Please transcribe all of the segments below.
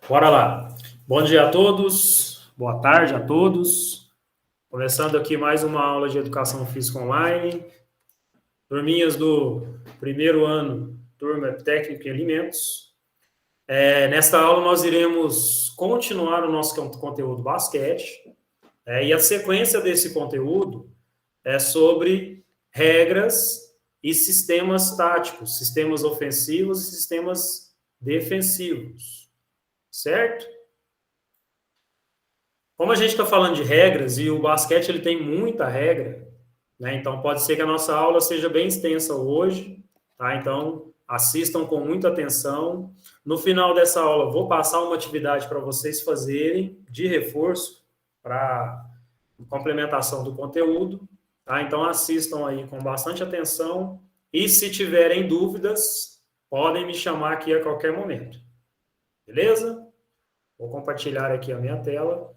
Bora lá. Bom dia a todos, boa tarde a todos. Começando aqui mais uma aula de Educação Física Online. Turminhas do primeiro ano, turma Técnica em Alimentos. Nesta aula nós iremos continuar o nosso conteúdo basquete. E a sequência desse conteúdo é sobre regras e sistemas táticos, sistemas ofensivos e sistemas defensivos. Certo? Como a gente está falando de regras, e o basquete ele tem muita regra, né? Então pode ser que a nossa aula seja bem extensa hoje, tá? Então assistam com muita atenção. No final dessa aula, vou passar uma atividade para vocês fazerem de reforço para complementação do conteúdo, tá? Então assistam aí com bastante atenção e se tiverem dúvidas, podem me chamar aqui a qualquer momento. Beleza? Vou compartilhar aqui a minha tela.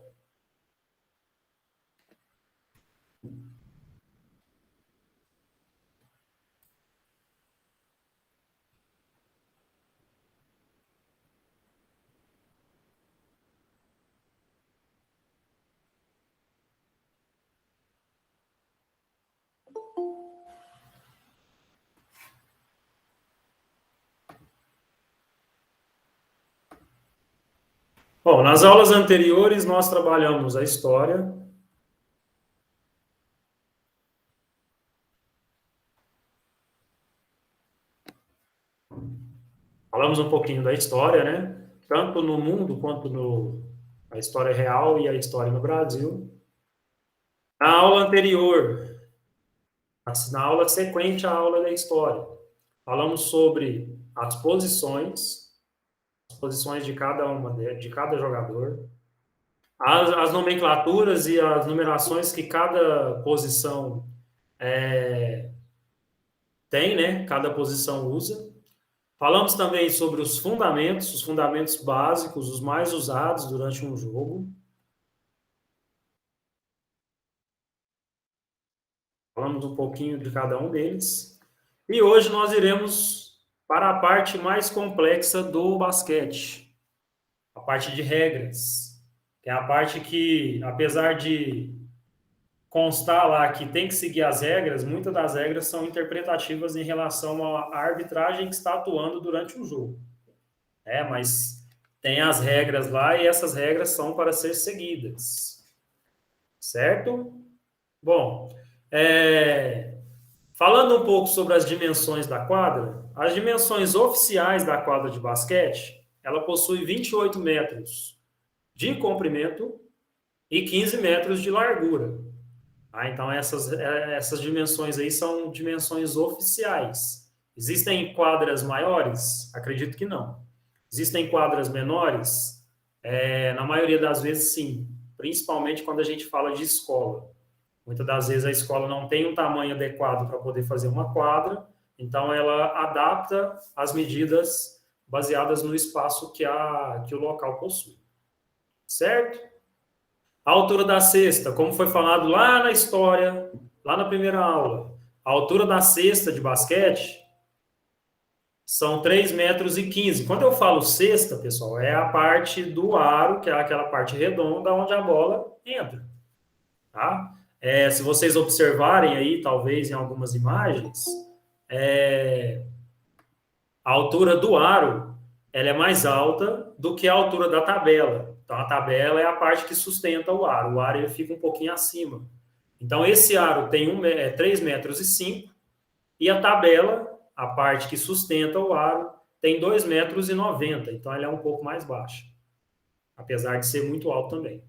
Bom, nas aulas anteriores nós trabalhamos a história. Falamos um pouquinho da história, né? Tanto no mundo quanto na história real e a história no Brasil. Na aula anterior, na aula sequente à aula da história, falamos sobre as posições de cada jogador, as nomenclaturas e as numerações que cada posição tem, né? Cada posição usa. Falamos também sobre os fundamentos básicos, os mais usados durante um jogo. Falamos um pouquinho de cada um deles. E hoje nós iremos para a parte mais complexa do basquete, a parte de regras, que é a parte que, apesar de constar lá que tem que seguir as regras, muitas das regras são interpretativas em relação à arbitragem que está atuando durante o jogo. Mas tem as regras lá e essas regras são para ser seguidas. Certo? Bom, falando um pouco sobre as dimensões da quadra, as dimensões oficiais da quadra de basquete, ela possui 28 metros de comprimento e 15 metros de largura. Então, essas dimensões aí são dimensões oficiais. Existem quadras maiores? Acredito que não. Existem quadras menores? Na maioria das vezes, sim. Principalmente quando a gente fala de escola. Muitas das vezes a escola não tem um tamanho adequado para poder fazer uma quadra, então ela adapta as medidas baseadas no espaço que o local possui. Certo? A altura da cesta, como foi falado lá na história, lá na primeira aula, a altura da cesta de basquete são 3,15 metros. Quando eu falo cesta, pessoal, é a parte do aro, que é aquela parte redonda onde a bola entra. Tá? Se vocês observarem aí, talvez em algumas imagens, a altura do aro ela é mais alta do que a altura da tabela. Então, a tabela é a parte que sustenta o aro ele fica um pouquinho acima. Então, esse aro tem 3,05 metros e a tabela, a parte que sustenta o aro, tem 2,90 metros. Então, ela é um pouco mais baixa, apesar de ser muito alto também.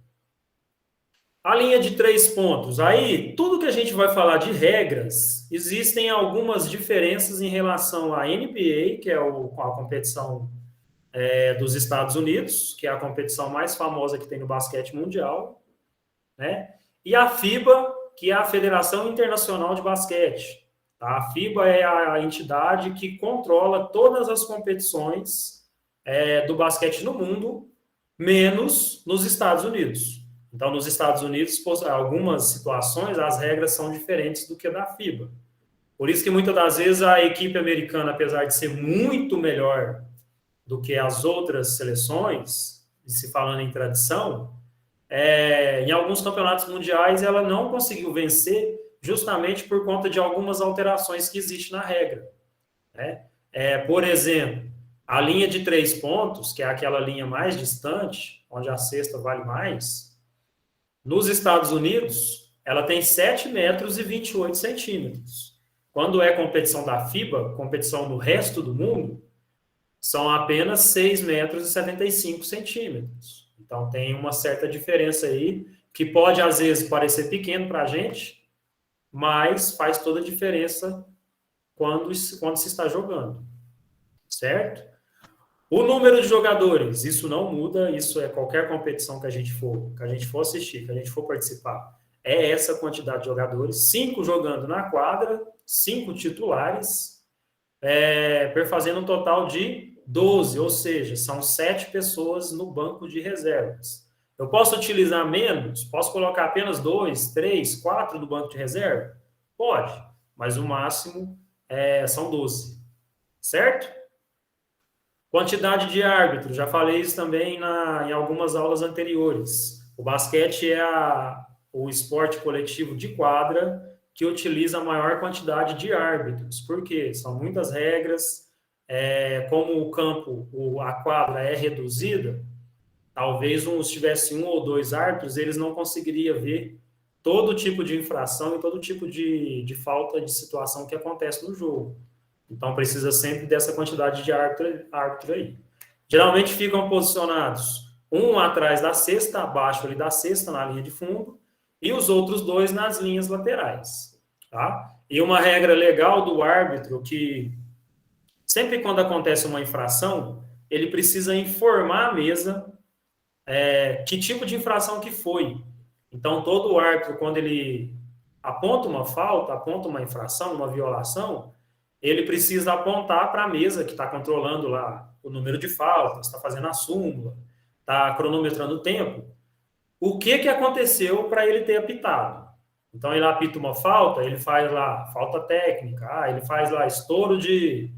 A linha de 3 pontos. Aí, tudo que a gente vai falar de regras, existem algumas diferenças em relação à NBA, que é a competição dos Estados Unidos, que é a competição mais famosa que tem no basquete mundial, né? E a FIBA, que é a Federação Internacional de Basquete. Tá? A FIBA é a entidade que controla todas as competições do basquete no mundo, menos nos Estados Unidos. Então, nos Estados Unidos, algumas situações, as regras são diferentes do que da FIBA. Por isso que, muitas das vezes, a equipe americana, apesar de ser muito melhor do que as outras seleções, se falando em tradição, em alguns campeonatos mundiais ela não conseguiu vencer justamente por conta de algumas alterações que existem na regra, né? Por exemplo, a linha de 3 pontos, que é aquela linha mais distante, onde a cesta vale mais, nos Estados Unidos, ela tem 7 metros e 28 centímetros. Quando é competição da FIBA, competição no resto do mundo, são apenas 6 metros e 75 centímetros. Então, tem uma certa diferença aí, que pode, às vezes, parecer pequeno para a gente, mas faz toda a diferença quando se está jogando, certo? O número de jogadores, isso não muda, isso é qualquer competição que a gente for assistir, que a gente for participar, é essa quantidade de jogadores, 5 jogando na quadra, 5 titulares, fazendo um total de 12, ou seja, são 7 pessoas no banco de reservas. Eu posso utilizar menos? Posso colocar apenas 2, 3, 4 do banco de reserva? Pode, mas o máximo são 12, certo? Quantidade de árbitros, já falei isso também em algumas aulas anteriores. O basquete é o esporte coletivo de quadra que utiliza a maior quantidade de árbitros. Por quê? São muitas regras, como o campo, a quadra é reduzida, talvez se tivesse 1 ou 2 árbitros, eles não conseguiriam ver todo tipo de infração e todo tipo de falta de situação que acontece no jogo. Então, precisa sempre dessa quantidade de árbitro aí. Geralmente ficam posicionados um atrás da cesta, abaixo ali da cesta, na linha de fundo, e os outros 2 nas linhas laterais. Tá? E uma regra legal do árbitro que sempre quando acontece uma infração, ele precisa informar a mesa que tipo de infração que foi. Então, todo árbitro, quando ele aponta uma falta, aponta uma infração, uma violação, ele precisa apontar para a mesa que está controlando lá o número de faltas, está fazendo a súmula, está cronometrando o tempo, o que aconteceu para ele ter apitado. Então, ele apita uma falta, ele faz lá falta técnica, ele faz lá estouro de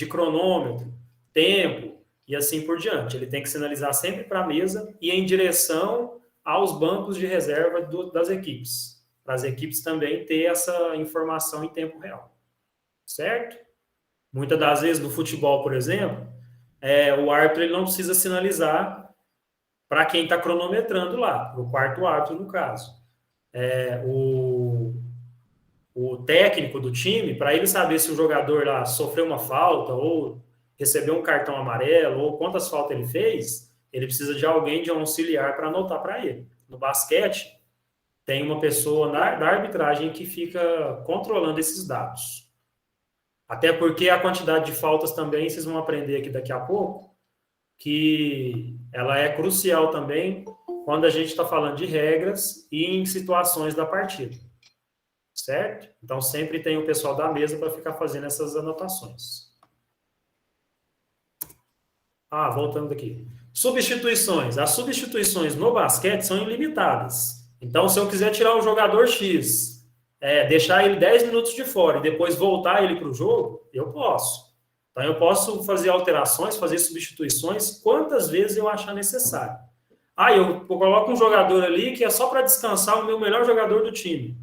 cronômetro, tempo, e assim por diante. Ele tem que sinalizar sempre para a mesa e em direção aos bancos de reserva das equipes, para as equipes também ter essa informação em tempo real. Certo? Muitas das vezes no futebol, por exemplo, o árbitro ele não precisa sinalizar para quem está cronometrando lá, o quarto árbitro no caso. O técnico do time, para ele saber se o jogador lá sofreu uma falta ou recebeu um cartão amarelo ou quantas faltas ele fez, ele precisa de alguém, de um auxiliar para anotar para ele. No basquete, tem uma pessoa da arbitragem que fica controlando esses dados. Até porque a quantidade de faltas também, vocês vão aprender aqui daqui a pouco, que ela é crucial também quando a gente está falando de regras e em situações da partida. Certo? Então, sempre tem o pessoal da mesa para ficar fazendo essas anotações. Voltando aqui. Substituições. As substituições no basquete são ilimitadas. Então, se eu quiser tirar o jogador X, deixar ele 10 minutos de fora e depois voltar ele para o jogo, eu posso. Então, eu posso fazer alterações, fazer substituições quantas vezes eu achar necessário. Eu coloco um jogador ali que é só para descansar o meu melhor jogador do time.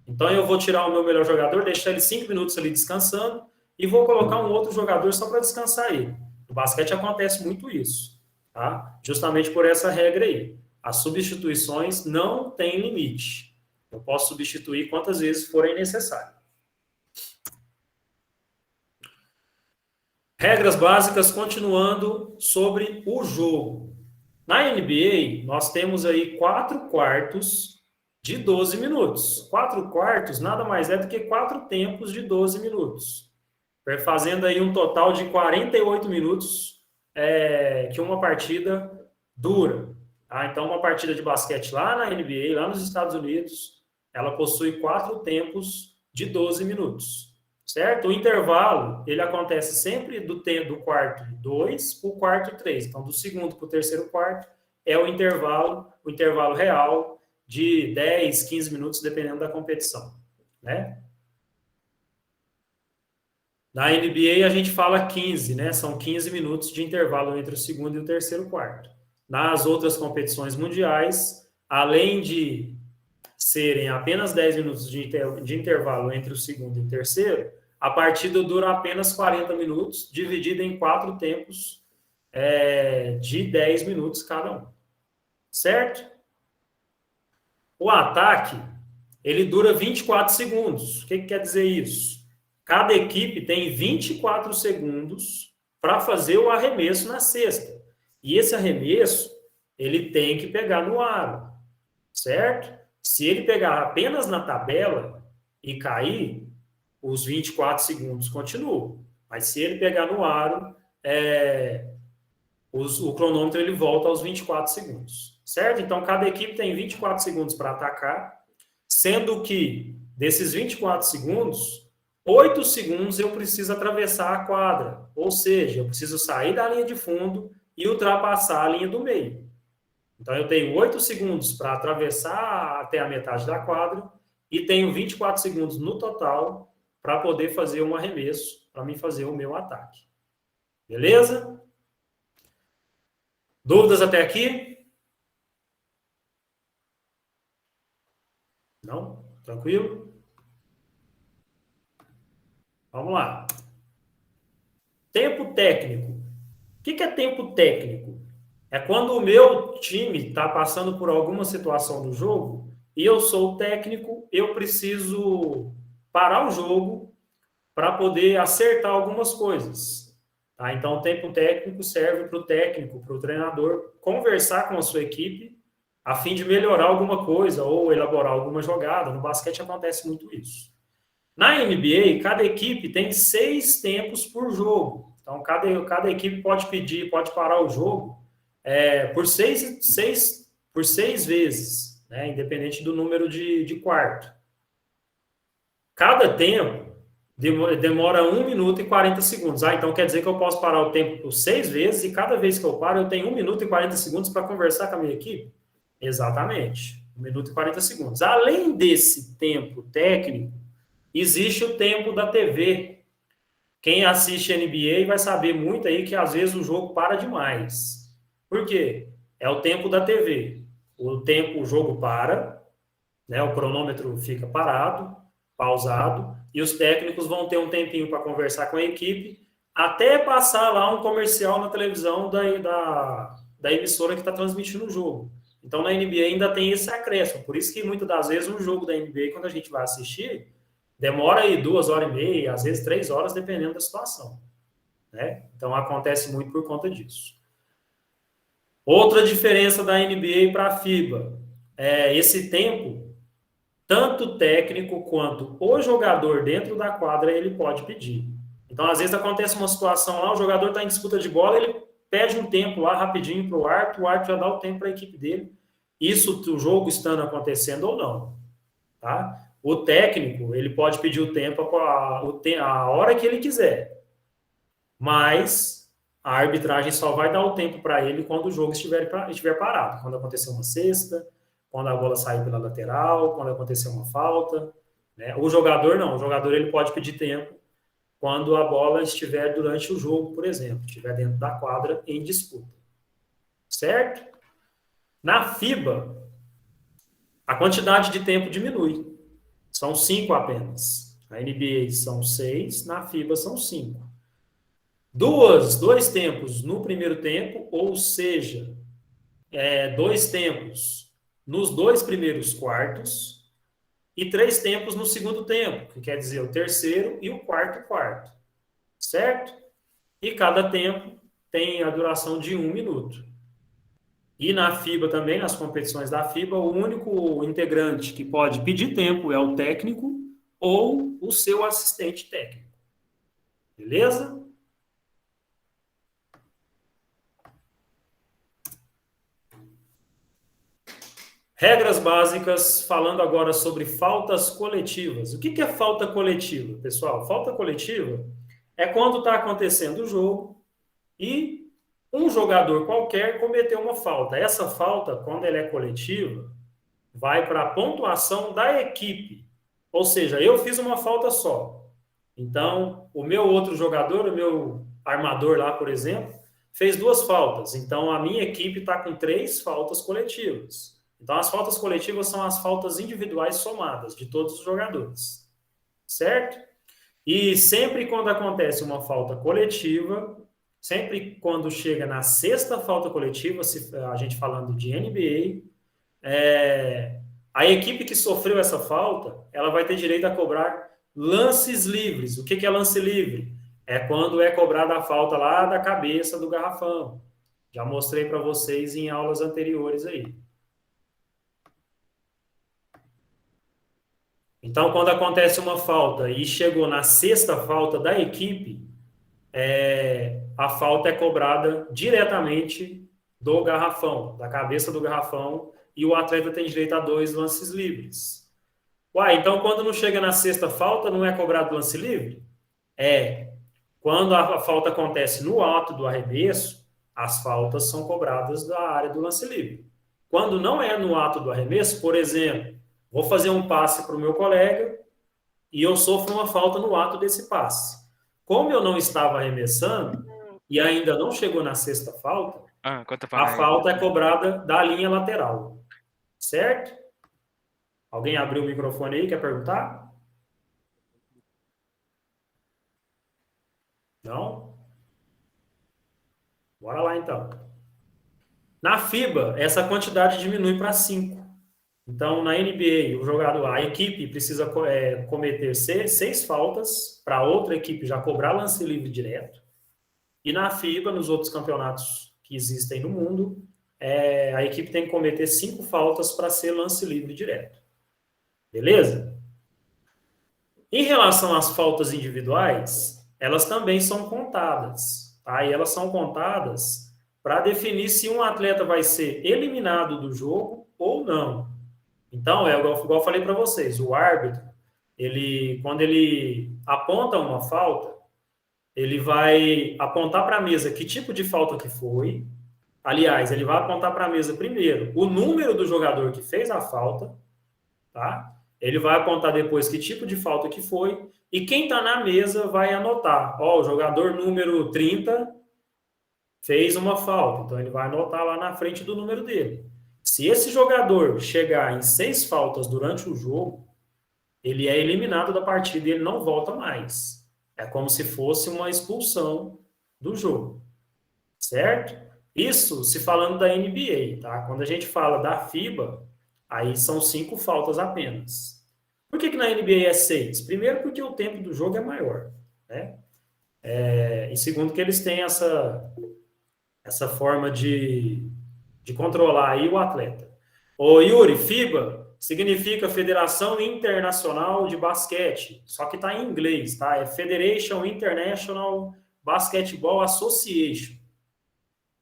Então, eu vou tirar o meu melhor jogador, deixar ele 5 minutos ali descansando e vou colocar um outro jogador só para descansar ele. No basquete acontece muito isso, tá? Justamente por essa regra aí. As substituições não têm limite. Eu posso substituir quantas vezes forem necessário. Regras básicas, continuando sobre o jogo. Na NBA, nós temos aí 4 quartos de 12 minutos. 4 quartos nada mais é do que 4 tempos de 12 minutos. Fazendo aí um total de 48 minutos que uma partida dura. Tá? Então, uma partida de basquete lá na NBA, lá nos Estados Unidos, ela possui 4 tempos de 12 minutos. Certo? O intervalo, ele acontece sempre do quarto 2 para o quarto 3. Então, do segundo para o terceiro quarto é o intervalo real de 10, 15 minutos, dependendo da competição. Né? Na NBA, a gente fala 15, né? São 15 minutos de intervalo entre o segundo e o terceiro quarto. nas outras competições mundiais, além de serem apenas 10 minutos de intervalo entre o segundo e o terceiro, a partida dura apenas 40 minutos, dividida em 4 tempos de 10 minutos cada um. Certo? O ataque, ele dura 24 segundos. O que quer dizer isso? Cada equipe tem 24 segundos para fazer o arremesso na cesta. E esse arremesso, ele tem que pegar no aro, certo? Se ele pegar apenas na tabela e cair, os 24 segundos continuam. Mas se ele pegar no aro, o cronômetro ele volta aos 24 segundos, certo? Então, cada equipe tem 24 segundos para atacar, sendo que, desses 24 segundos, 8 segundos eu preciso atravessar a quadra, ou seja, eu preciso sair da linha de fundo e ultrapassar a linha do meio. Então, eu tenho 8 segundos para atravessar até a metade da quadra e tenho 24 segundos no total para poder fazer um arremesso, para mim fazer o meu ataque. Beleza? Dúvidas até aqui? Não? Tranquilo? Vamos lá. Tempo técnico. O que é tempo técnico? É quando o meu time está passando por alguma situação do jogo e eu sou o técnico, eu preciso parar o jogo para poder acertar algumas coisas. Tá? Então, o tempo técnico serve para o técnico, para o treinador, conversar com a sua equipe a fim de melhorar alguma coisa ou elaborar alguma jogada. No basquete acontece muito isso. Na NBA, cada equipe tem 6 tempos por jogo. Então, cada equipe pode pedir, pode parar o jogo por seis vezes, né? Independente do número de quarto. Cada tempo demora 1 minuto e 40 segundos. Então quer dizer que eu posso parar o tempo por 6 vezes e cada vez que eu paro eu tenho 1 minuto e 40 segundos para conversar com a minha equipe? Exatamente, 1 minuto e 40 segundos. Além desse tempo técnico, existe o tempo da TV. Quem assiste NBA vai saber muito aí que às vezes o jogo para demais. Por quê? É o tempo da TV. O jogo para, né? O cronômetro fica parado, pausado, e os técnicos vão ter um tempinho para conversar com a equipe, até passar lá um comercial na televisão da emissora que está transmitindo o jogo. Então, na NBA ainda tem esse acréscimo. Por isso que, muitas das vezes, um jogo da NBA, quando a gente vai assistir, demora aí 2 horas e meia, às vezes 3 horas, dependendo da situação. Né? Então, acontece muito por conta disso. Outra diferença da NBA para a FIBA é esse tempo, tanto técnico quanto o jogador dentro da quadra, ele pode pedir. Então, às vezes, acontece uma situação lá, o jogador está em disputa de bola, ele pede um tempo lá rapidinho para o árbitro já dá o tempo para a equipe dele. Isso o jogo estando acontecendo ou não. Tá? O técnico, ele pode pedir o tempo a hora que ele quiser. Mas a arbitragem só vai dar o tempo para ele quando o jogo estiver parado. Quando acontecer uma cesta, quando a bola sair pela lateral, quando acontecer uma falta. Né? O jogador não. O jogador ele pode pedir tempo quando a bola estiver durante o jogo, por exemplo. Estiver dentro da quadra em disputa. Certo? Na FIBA, a quantidade de tempo diminui. São 5 apenas. Na NBA são 6, na FIBA são 5. 2 tempos no primeiro tempo, ou seja, 2 tempos nos 2 primeiros quartos e 3 tempos no segundo tempo, que quer dizer o terceiro e o quarto quarto. Certo? E cada tempo tem a duração de 1 minuto. E na FIBA também, nas competições da FIBA, o único integrante que pode pedir tempo é o técnico ou o seu assistente técnico. Beleza? Regras básicas, falando agora sobre faltas coletivas. O que é falta coletiva, pessoal? Falta coletiva é quando está acontecendo o jogo e um jogador qualquer cometeu uma falta. Essa falta, quando ela é coletiva, vai para a pontuação da equipe. Ou seja, eu fiz uma falta só. Então, o meu outro jogador, o meu armador lá, por exemplo, fez 2 faltas. Então, a minha equipe está com 3 faltas coletivas. Então, as faltas coletivas são as faltas individuais somadas de todos os jogadores. Certo? E sempre quando acontece uma falta coletiva, sempre quando chega na 6ª falta coletiva, se a gente falando de NBA, a equipe que sofreu essa falta, ela vai ter direito a cobrar lances livres. O que é lance livre? É quando é cobrada a falta lá da cabeça do garrafão. Já mostrei para vocês em aulas anteriores aí. Então, quando acontece uma falta e chegou na 6ª falta da equipe, a falta é cobrada diretamente do garrafão, da cabeça do garrafão, e o atleta tem direito a 2 lances livres. Uai, então quando não chega na 6ª falta, não é cobrado lance livre? Quando a falta acontece no ato do arremesso, as faltas são cobradas da área do lance livre. Quando não é no ato do arremesso, por exemplo, vou fazer um passe para o meu colega e eu sofro uma falta no ato desse passe. Como eu não estava arremessando e ainda não chegou na 6ª falta, a falta é cobrada da linha lateral. Certo? Alguém abriu o microfone aí, quer perguntar? Não? Bora lá, então. Na FIBA, essa quantidade diminui para 5. Então, na NBA, o jogador, a equipe precisa cometer 6 faltas para outra equipe já cobrar lance livre direto. E na FIBA, nos outros campeonatos que existem no mundo, a equipe tem que cometer 5 faltas para ser lance livre direto. Beleza? Em relação às faltas individuais, elas também são contadas. Tá? E elas são contadas para definir se um atleta vai ser eliminado do jogo ou não. Então, igual eu falei para vocês, o árbitro, quando ele aponta uma falta, ele vai apontar para a mesa que tipo de falta que foi. Aliás, ele vai apontar para a mesa primeiro o número do jogador que fez a falta, tá? Ele vai apontar depois que tipo de falta que foi, e quem está na mesa vai anotar. O jogador número 30 fez uma falta, então ele vai anotar lá na frente do número dele. Se esse jogador chegar em 6 faltas durante o jogo, ele é eliminado da partida e ele não volta mais. É como se fosse uma expulsão do jogo. Certo? Isso se falando da NBA, tá? Quando a gente fala da FIBA, aí são 5 faltas apenas. Por que na NBA é 6? Primeiro, porque o tempo do jogo é maior, né? E segundo, que eles têm essa forma de controlar aí o atleta. Ô, Yuri, FIBA significa Federação Internacional de Basquete, só que está em inglês, tá? É Federation International Basketball Association.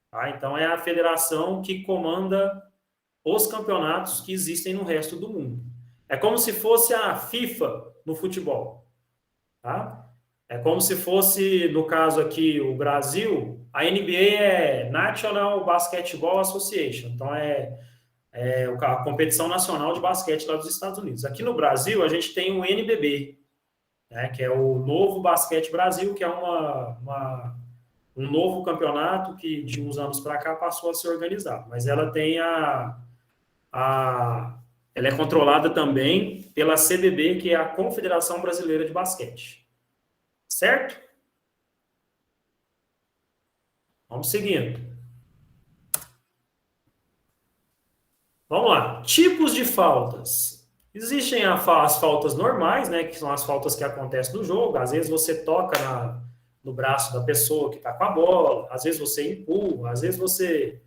Tá? Então, é a federação que comanda os campeonatos que existem no resto do mundo. É como se fosse a FIFA no futebol. Tá? É como se fosse, no caso aqui, o Brasil, a NBA é National Basketball Association. Então, é a competição nacional de basquete lá dos Estados Unidos. Aqui no Brasil, a gente tem o NBB, né, que é o Novo Basquete Brasil, que é um novo campeonato que, de uns anos para cá, passou a ser organizado. Mas ela tem ela é controlada também pela CBB, que é a Confederação Brasileira de Basquete. Certo? Vamos seguindo. Vamos lá. Tipos de faltas. Existem as faltas normais, né, que são as faltas que acontecem no jogo. Às vezes você toca no braço da pessoa que está com a bola, às vezes você empurra, às vezes você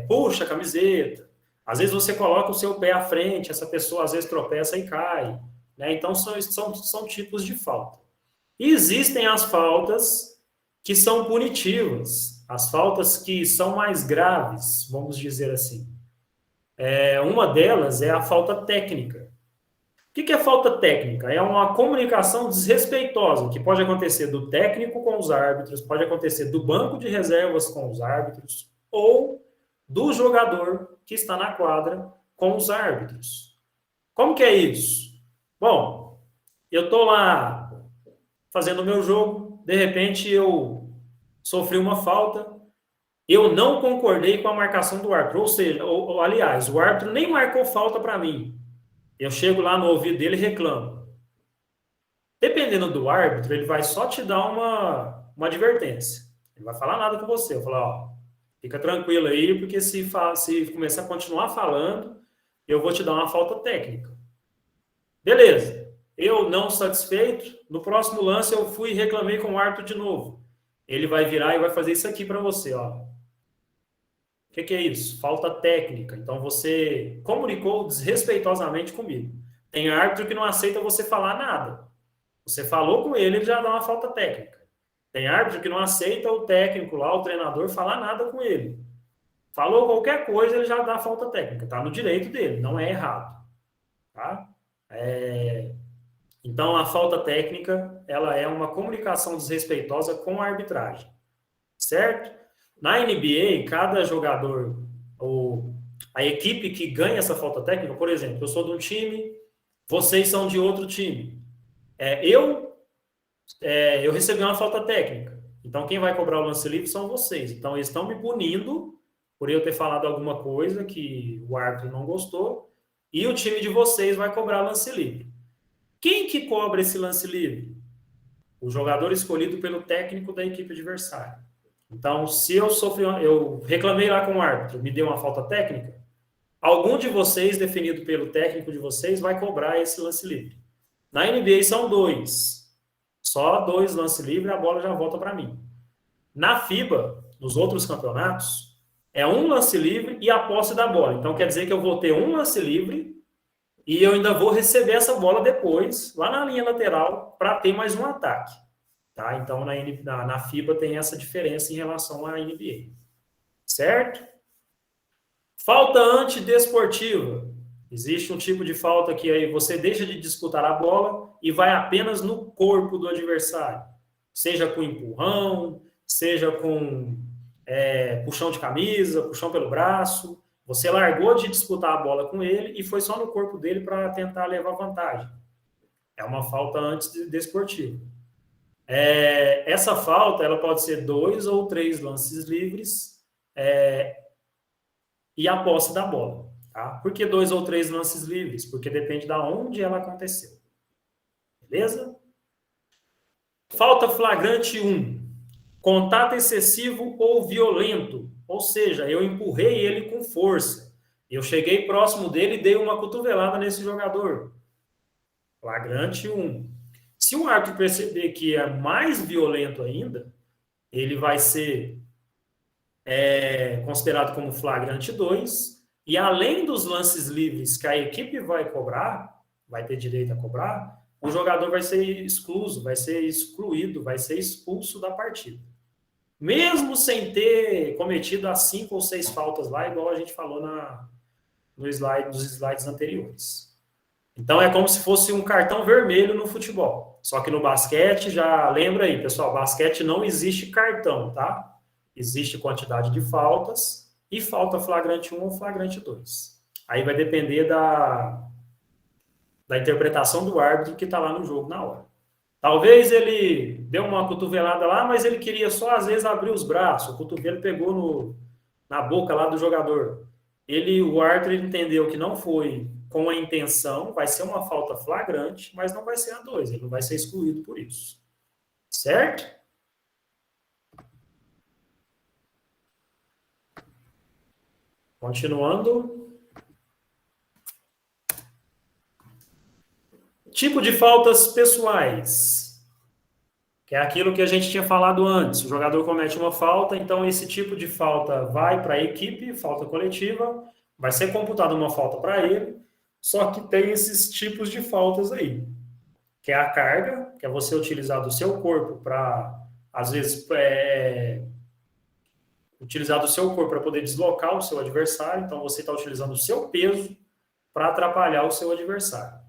puxa a camiseta, às vezes você coloca o seu pé à frente, essa pessoa às vezes tropeça e cai. Né? Então, são tipos de falta. E existem as faltas que são punitivas, as faltas que são mais graves, vamos dizer assim. Uma delas é a falta técnica. O que é falta técnica? É uma comunicação desrespeitosa, que pode acontecer do técnico com os árbitros, pode acontecer do banco de reservas com os árbitros, ou do jogador que está na quadra com os árbitros. Como que é isso? Bom, eu estou lá fazendo o meu jogo, de repente eu sofri uma falta, Eu não concordei com a marcação do árbitro, ou seja, aliás, o árbitro nem marcou falta para mim. Eu chego lá no ouvido dele e reclamo. Dependendo do árbitro, ele vai só te dar uma advertência. Ele não vai falar nada com você. Eu vou falar, ó, fica tranquilo aí, porque se começar a continuar falando, eu vou te dar uma falta técnica. Beleza. Eu não satisfeito, no próximo lance eu fui e reclamei com o árbitro de novo. Ele vai virar e vai fazer isso aqui para você, ó. O que é isso? Falta técnica. Então você comunicou desrespeitosamente comigo. Tem árbitro que não aceita você falar nada. Você falou com ele, ele já dá uma falta técnica. Tem árbitro que não aceita o técnico lá, o treinador, falar nada com ele. Falou qualquer coisa, ele já dá falta técnica. Está no direito dele, não é errado. Tá? Então, a falta técnica, ela é uma comunicação desrespeitosa com a arbitragem. Certo? Na NBA, cada jogador, ou a equipe que ganha essa falta técnica, por exemplo, eu sou de um time, vocês são de outro time. Eu recebi uma falta técnica. Então, quem vai cobrar o lance livre são vocês. Então, eles estão me punindo por eu ter falado alguma coisa que o árbitro não gostou, e o time de vocês vai cobrar lance livre. Quem que cobra esse lance livre? O jogador escolhido pelo técnico da equipe adversária. Então, se eu reclamei lá com o árbitro, me deu uma falta técnica, algum de vocês, definido pelo técnico de vocês, vai cobrar esse lance livre. Na NBA são 2. Só 2 lances livres e a bola já volta para mim. Na FIBA, nos outros campeonatos, é 1 lance livre e a posse da bola. Então, quer dizer que eu vou ter 1 lance livre e eu ainda vou receber essa bola depois, lá na linha lateral, para ter mais um ataque. Tá? Então, na FIBA tem essa diferença em relação à NBA. Certo? Falta antidesportiva. Existe um tipo de falta que aí você deixa de disputar a bola e vai apenas no corpo do adversário. Seja com empurrão, seja com puxão de camisa, puxão pelo braço. Você largou de disputar a bola com ele e foi só no corpo dele para tentar levar vantagem. É uma falta antidesportiva. Essa falta ela pode ser 2 ou 3 lances livres e a posse da bola. Tá? Por que 2 ou 3 lances livres? Porque depende de onde ela aconteceu. Beleza? Falta flagrante 1. Contato excessivo ou violento. Ou seja, eu empurrei ele com força. Eu cheguei próximo dele e dei uma cotovelada nesse jogador. Flagrante 1. Se o árbitro perceber que é mais violento ainda, ele vai ser considerado como flagrante 2. E além dos lances livres que a equipe vai cobrar, vai ter direito a cobrar, o jogador vai ser excluído, vai ser excluído, vai ser expulso da partida. Mesmo sem ter cometido as 5 ou 6 faltas lá, igual a gente falou nos slides anteriores. Então é como se fosse um cartão vermelho no futebol. Só que no basquete, já lembra aí, pessoal, basquete não existe cartão, tá? Existe quantidade de faltas e falta flagrante 1 ou flagrante 2. Aí vai depender da interpretação do árbitro que está lá no jogo na hora. Talvez ele deu uma cotovelada lá, mas ele queria só, às vezes, abrir os braços. O cotovelo pegou na boca lá do jogador. O árbitro entendeu que não foi com a intenção, vai ser uma falta flagrante, mas não vai ser a 2. Ele não vai ser excluído por isso. Certo? Continuando. Tipo de faltas pessoais, que é aquilo que a gente tinha falado antes. O jogador comete uma falta, então esse tipo de falta vai para a equipe, falta coletiva, vai ser computada uma falta para ele, só que tem esses tipos de faltas aí, que é a carga, que é você utilizar do seu corpo para, às vezes, utilizar do seu corpo para poder deslocar o seu adversário, então você está utilizando o seu peso para atrapalhar o seu adversário.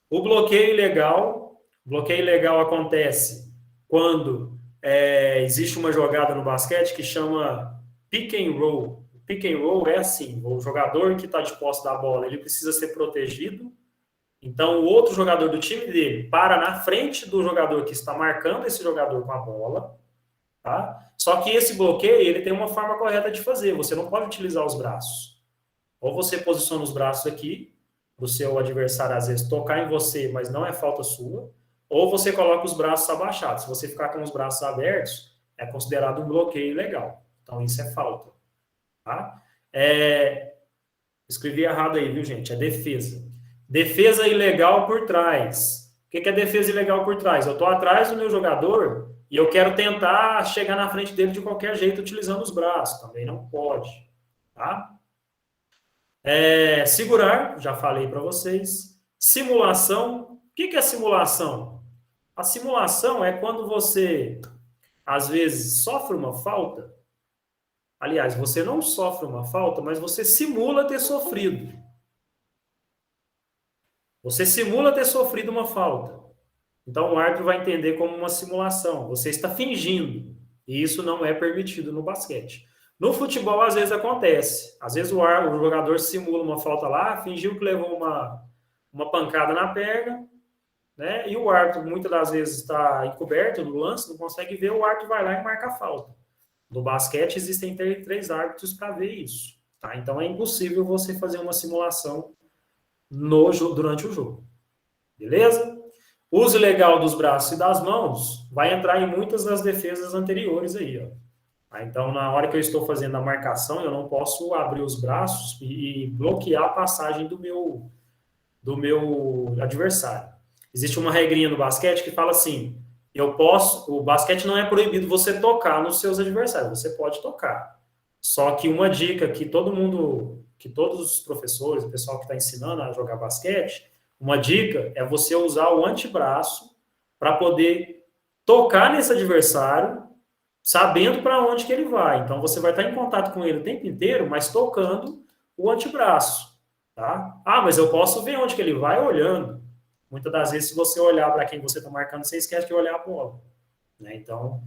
O bloqueio ilegal acontece quando existe uma jogada no basquete que chama pick and roll. O pick and roll é assim, o jogador que está de posse da bola, ele precisa ser protegido, então o outro jogador do time dele para na frente do jogador que está marcando esse jogador com a bola, tá? Só que esse bloqueio, ele tem uma forma correta de fazer. Você não pode utilizar os braços. Ou você posiciona os braços aqui, para o seu adversário, às vezes, tocar em você, mas não é falta sua. Ou você coloca os braços abaixados. Se você ficar com os braços abertos, é considerado um bloqueio ilegal. Então, isso é falta. Tá? Escrevi errado aí, viu, gente? É defesa. Defesa ilegal por trás. O que é defesa ilegal por trás? Eu estou atrás do meu jogador e eu quero tentar chegar na frente dele de qualquer jeito utilizando os braços. Também não pode. Tá? Segurar, já falei para vocês. Simulação. O que é simulação? A simulação é quando você, às vezes, sofre uma falta. Aliás, você não sofre uma falta, mas você simula ter sofrido. Você simula ter sofrido uma falta. Então, o árbitro vai entender como uma simulação. Você está fingindo. E isso não é permitido no basquete. No futebol, às vezes, acontece. Às vezes, o jogador simula uma falta lá, fingiu que levou uma pancada na perna, né? E o árbitro, muitas das vezes, está encoberto no lance, não consegue ver, o árbitro vai lá e marca a falta. No basquete, existem 3 árbitros para ver isso. Tá? Então, é impossível você fazer uma simulação durante o jogo. Beleza? Uso legal dos braços e das mãos vai entrar em muitas das defesas anteriores aí, ó. Então, na hora que eu estou fazendo a marcação, eu não posso abrir os braços e bloquear a passagem do meu adversário. Existe uma regrinha no basquete que fala assim: o basquete não é proibido você tocar nos seus adversários, você pode tocar. Só que uma dica que todos os professores, o pessoal que está ensinando a jogar basquete, uma dica é você usar o antebraço para poder tocar nesse adversário, sabendo para onde que ele vai. Então, você vai estar em contato com ele o tempo inteiro, mas tocando o antebraço. Tá? Mas eu posso ver onde que ele vai olhando. Muitas das vezes, se você olhar para quem você está marcando, você esquece de olhar a bola. Né? Então,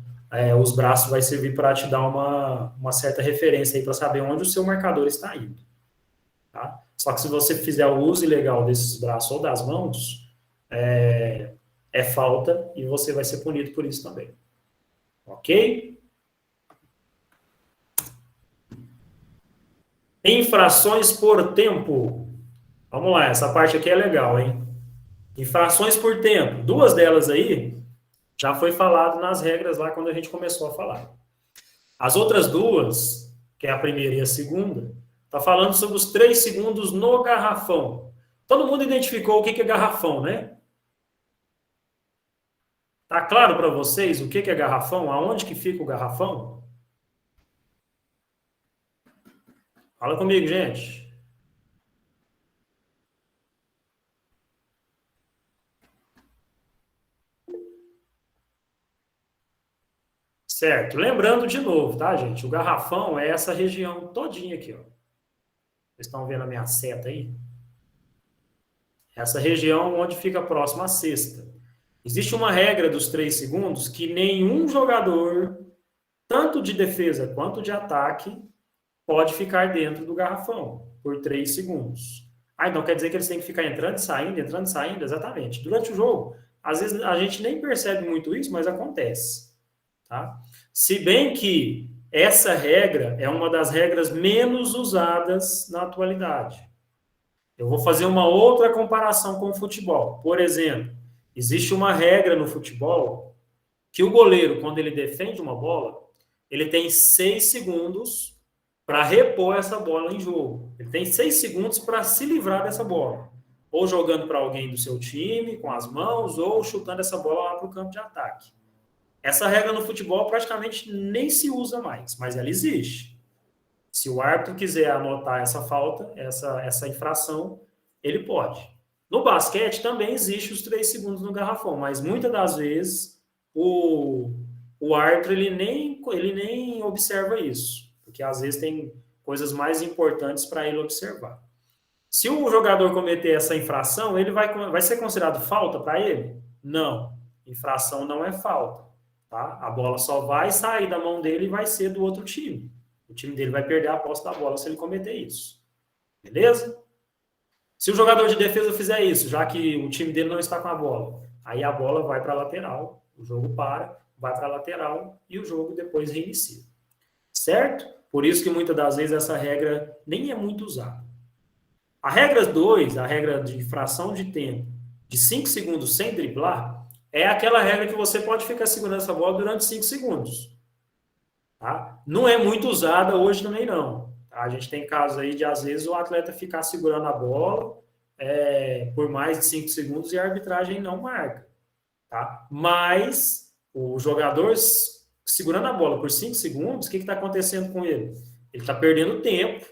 os braços vai servir para te dar uma certa referência aí para saber onde o seu marcador está indo. Tá? Só que se você fizer o uso ilegal desses braços ou das mãos, é falta e você vai ser punido por isso também. Ok? Infrações por tempo. Vamos lá, essa parte aqui é legal, hein? Infrações por tempo. 2 delas aí já foi falado nas regras lá quando a gente começou a falar. As outras 2, que é a primeira e a segunda, está falando sobre os 3 segundos no garrafão. Todo mundo identificou o que é garrafão, né? Tá claro para vocês o que é garrafão? Aonde que fica o garrafão? Fala comigo, gente. Certo. Lembrando de novo, tá, gente? O garrafão é essa região todinha aqui, ó. Vocês estão vendo a minha seta aí? Essa região onde fica próximo à cesta. Existe uma regra dos 3 segundos que nenhum jogador, tanto de defesa quanto de ataque, pode ficar dentro do garrafão por 3 segundos. Então quer dizer que eles têm que ficar entrando e saindo? Exatamente. Durante o jogo, às vezes a gente nem percebe muito isso, mas acontece. Tá? Se bem que essa regra é uma das regras menos usadas na atualidade. Eu vou fazer uma outra comparação com o futebol. Por exemplo, existe uma regra no futebol que o goleiro, quando ele defende uma bola, ele tem 6 segundos para repor essa bola em jogo. Ele tem 6 segundos para se livrar dessa bola. Ou jogando para alguém do seu time, com as mãos, ou chutando essa bola lá para o campo de ataque. Essa regra no futebol praticamente nem se usa mais, mas ela existe. Se o árbitro quiser anotar essa falta, essa infração, ele pode. No basquete também existe os 3 segundos no garrafão, mas muitas das vezes o árbitro ele nem observa isso, porque às vezes tem coisas mais importantes para ele observar. Se o jogador cometer essa infração, ele vai ser considerado falta para ele? Não. Infração não é falta. Tá? A bola só vai sair da mão dele e vai ser do outro time. O time dele vai perder a posse da bola se ele cometer isso. Beleza? Se o jogador de defesa fizer isso, já que o time dele não está com a bola, aí a bola vai para a lateral, o jogo para vai para a lateral e o jogo depois reinicia. Certo? Por isso que muitas das vezes essa regra nem é muito usada. A regra 2, a regra de fração de tempo de 5 segundos sem driblar, é aquela regra que você pode ficar segurando essa bola durante 5 segundos. Tá? Não é muito usada hoje também não. Tá? A gente tem casos aí de, às vezes, o atleta ficar segurando a bola por mais de 5 segundos e a arbitragem não marca. Tá? Mas o jogador segurando a bola por 5 segundos, o que está acontecendo com ele? Ele está perdendo tempo.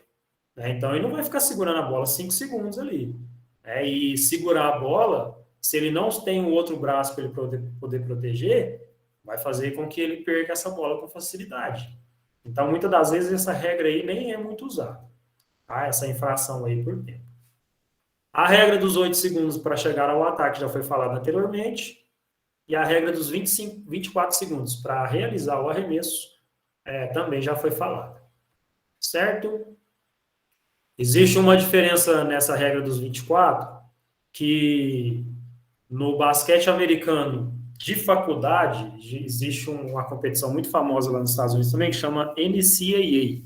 Né? Então, ele não vai ficar segurando a bola 5 segundos ali. Né? E segurar a bola, se ele não tem o outro braço para ele poder proteger, vai fazer com que ele perca essa bola com facilidade. Então, muitas das vezes, essa regra aí nem é muito usada. Tá? Essa infração aí por tempo. A regra dos 8 segundos para chegar ao ataque já foi falada anteriormente. E a regra dos 24 segundos para realizar o arremesso também já foi falada. Certo? Existe uma diferença nessa regra dos 24, que no basquete americano de faculdade, existe uma competição muito famosa lá nos Estados Unidos também, que chama NCAA.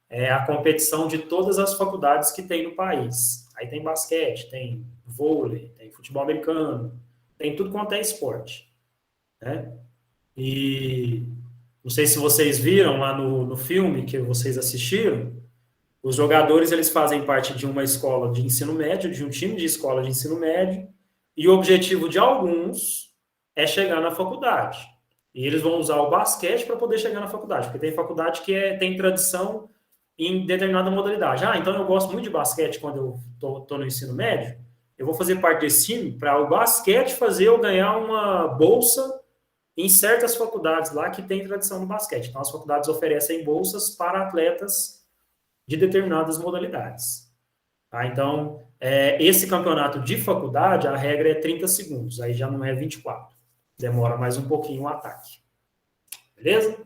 É a competição de todas as faculdades que tem no país. Aí tem basquete, tem vôlei, tem futebol americano, tem tudo quanto é esporte. Né? E não sei se vocês viram lá no filme que vocês assistiram, os jogadores eles fazem parte de uma escola de ensino médio, de um time de escola de ensino médio, e o objetivo de alguns é chegar na faculdade. E eles vão usar o basquete para poder chegar na faculdade, porque tem faculdade que tem tradição em determinada modalidade. Então eu gosto muito de basquete quando eu tô no ensino médio, eu vou fazer parte desse time para o basquete fazer eu ganhar uma bolsa em certas faculdades lá que tem tradição no basquete. Então as faculdades oferecem bolsas para atletas de determinadas modalidades. Tá? Então, esse campeonato de faculdade, a regra é 30 segundos, aí já não é 24. Demora mais um pouquinho o ataque. Beleza?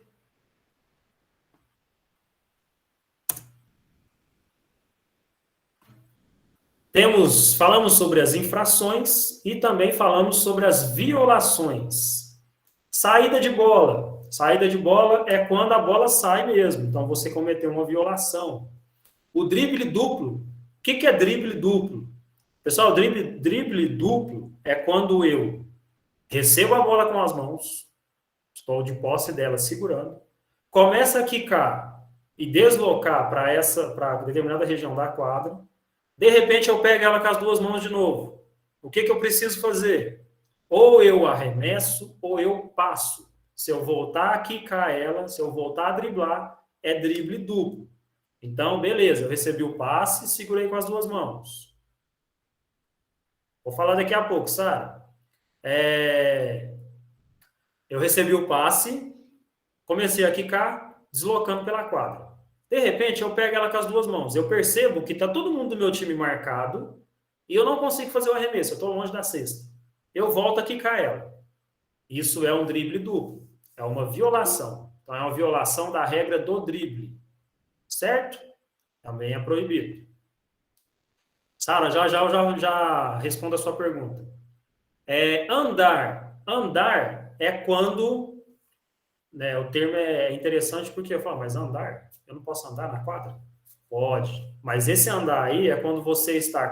Falamos sobre as infrações e também falamos sobre as violações. Saída de bola. Saída de bola é quando a bola sai mesmo. Então, você cometeu uma violação. O drible duplo. O que é drible duplo? Pessoal, drible duplo é quando eu recebo a bola com as mãos, estou de posse dela segurando, começa a quicar e deslocar para determinada região da quadra, de repente eu pego ela com as duas mãos de novo. O que eu preciso fazer? Ou eu arremesso ou eu passo. Se eu voltar a quicar ela, se eu voltar a driblar, é drible duplo. Então, beleza, eu recebi o passe e segurei com as duas mãos. Vou falar daqui a pouco, Sara. Eu recebi o passe, comecei a quicar, deslocando pela quadra. De repente, eu pego ela com as duas mãos. Eu percebo que está todo mundo do meu time marcado e eu não consigo fazer o arremesso, eu estou longe da cesta. Eu volto a quicar ela. Isso é um drible duplo. É uma violação. Então, é uma violação da regra do drible. Certo? Também é proibido. Sara, já respondo a sua pergunta. Andar. Andar é quando... Né, o termo é interessante porque eu falo, mas andar? Eu não posso andar na quadra? Pode. Mas esse andar aí é quando você está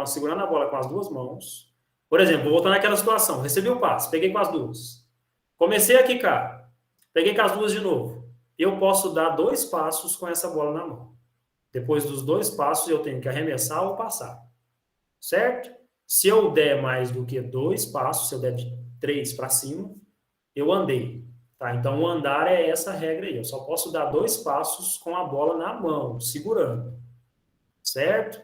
segurando a bola com as duas mãos. Por exemplo, voltando àquela situação. Recebi o passe, peguei com as duas. Comecei a quicar. Peguei com as duas de novo. Eu posso dar 2 passos com essa bola na mão. Depois dos 2 passos, eu tenho que arremessar ou passar. Certo? Se eu der mais do que 2 passos, se eu der de 3 para cima, eu andei. Tá? Então, o andar é essa regra aí. Eu só posso dar 2 passos com a bola na mão, segurando. Certo?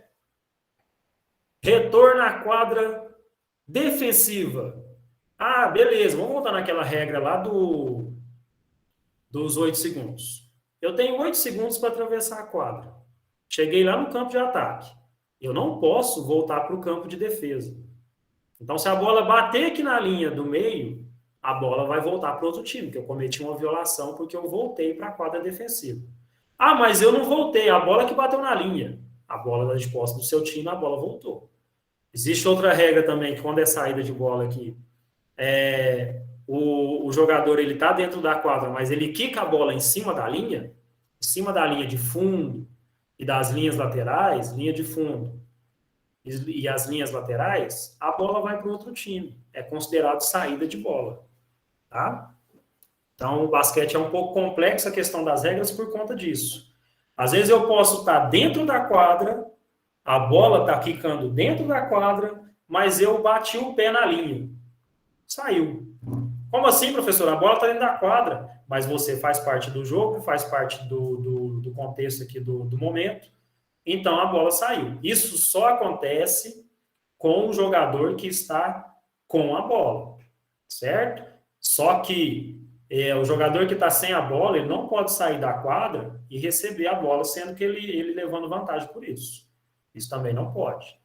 Retorno à quadra defensiva. Beleza. Vamos voltar naquela regra lá dos 8 segundos. Eu tenho 8 segundos para atravessar a quadra. Cheguei lá no campo de ataque. Eu não posso voltar para o campo de defesa. Então, se a bola bater aqui na linha do meio, a bola vai voltar para outro time, que eu cometi uma violação porque eu voltei para a quadra defensiva. Mas eu não voltei, a bola que bateu na linha. A bola de posse do seu time, a bola voltou. Existe outra regra também, que quando é saída de bola aqui, o jogador ele está dentro da quadra, mas ele quica a bola em cima da linha de fundo e das linhas laterais, linha de fundo e as linhas laterais, a bola vai para o outro time. É considerado saída de bola. Tá? Então, o basquete é um pouco complexo a questão das regras por conta disso. Às vezes eu posso estar dentro da quadra, a bola está quicando dentro da quadra, mas eu bati o pé na linha. Saiu. Como assim, professor? A bola está dentro da quadra, mas você faz parte do jogo, faz parte do contexto aqui do momento, então a bola saiu. Isso só acontece com o jogador que está com a bola, certo? Só que o jogador que está sem a bola, ele não pode sair da quadra e receber a bola, sendo que ele levando vantagem por isso. Isso também não pode.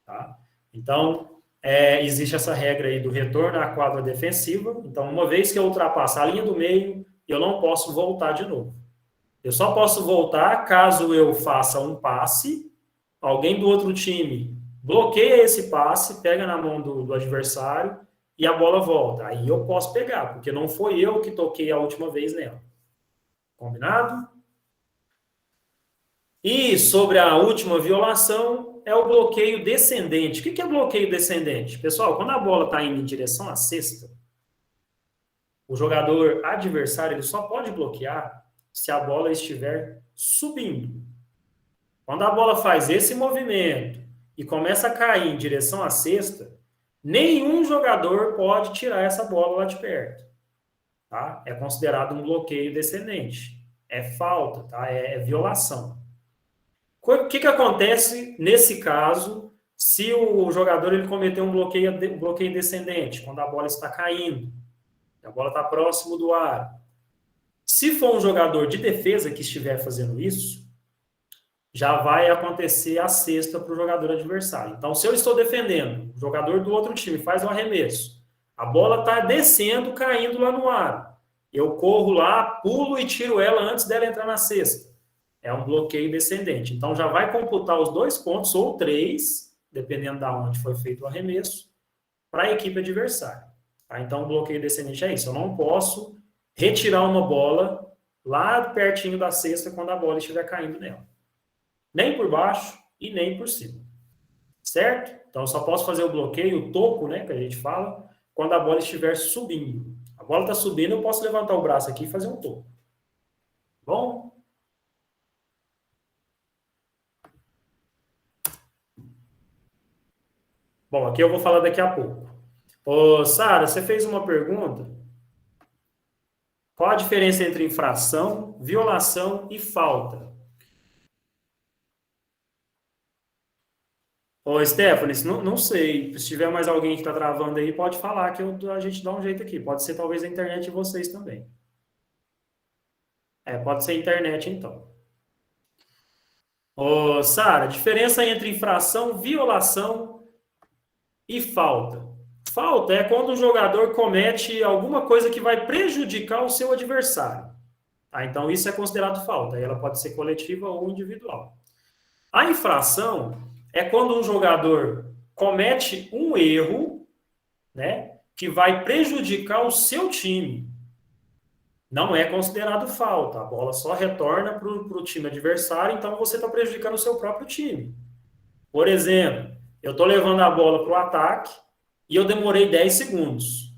Tá? Então, existe essa regra aí do retorno à quadra defensiva. Então, uma vez que eu ultrapasso a linha do meio, eu não posso voltar de novo. Eu só posso voltar caso eu faça um passe, alguém do outro time bloqueia esse passe, pega na mão do adversário e a bola volta. Aí eu posso pegar, porque não foi eu que toquei a última vez nela. Combinado? E sobre a última violação, é o bloqueio descendente. O que é bloqueio descendente? Pessoal, quando a bola está indo em direção à cesta, o jogador adversário ele só pode bloquear se a bola estiver subindo. Quando a bola faz esse movimento e começa a cair em direção à cesta, nenhum jogador pode tirar essa bola lá de perto. Tá? É considerado um bloqueio descendente. É falta, tá? É violação. O que acontece nesse caso se o jogador ele cometer um bloqueio descendente, quando a bola está caindo, a bola está próximo do ar? Se for um jogador de defesa que estiver fazendo isso, já vai acontecer a cesta para o jogador adversário. Então, se eu estou defendendo, o jogador do outro time faz um arremesso, a bola está descendo, caindo lá no ar. Eu corro lá, pulo e tiro ela antes dela entrar na cesta. É um bloqueio descendente. Então, já vai computar os 2 pontos ou 3, dependendo de onde foi feito o arremesso, para a equipe adversária. Tá? Então, o bloqueio descendente é isso. Eu não posso retirar uma bola lá pertinho da cesta quando a bola estiver caindo nela. Nem por baixo e nem por cima. Certo? Então, eu só posso fazer o bloqueio, o toco, né, que a gente fala, quando a bola estiver subindo. A bola está subindo, eu posso levantar o braço aqui e fazer um toco. Bom? Bom, aqui eu vou falar daqui a pouco. Ô, Sara, você fez uma pergunta. Qual a diferença entre infração, violação e falta? Ô, Stephanie, não sei. Se tiver mais alguém que está travando aí, pode falar que a gente dá um jeito aqui. Pode ser talvez a internet de vocês também. Pode ser a internet então. Ô, Sara, diferença entre infração, violação e falta. Falta é quando o jogador comete alguma coisa que vai prejudicar o seu adversário. Tá? Então, isso é considerado falta. Ela pode ser coletiva ou individual. A infração é quando um jogador comete um erro, né, que vai prejudicar o seu time. Não é considerado falta. A bola só retorna para o time adversário, então você está prejudicando o seu próprio time. Por exemplo, eu estou levando a bola para o ataque e eu demorei 10 segundos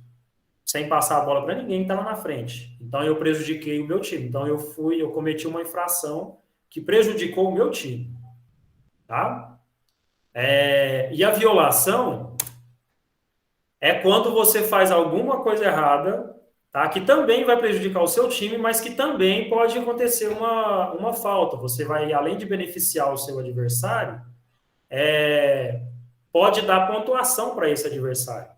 sem passar a bola para ninguém que estava na frente. Então, eu prejudiquei o meu time. Então, eu cometi uma infração que prejudicou o meu time. Tá? E a violação é quando você faz alguma coisa errada, tá? Que também vai prejudicar o seu time, mas que também pode acontecer uma falta. Você vai, além de beneficiar o seu adversário, pode dar pontuação para esse adversário.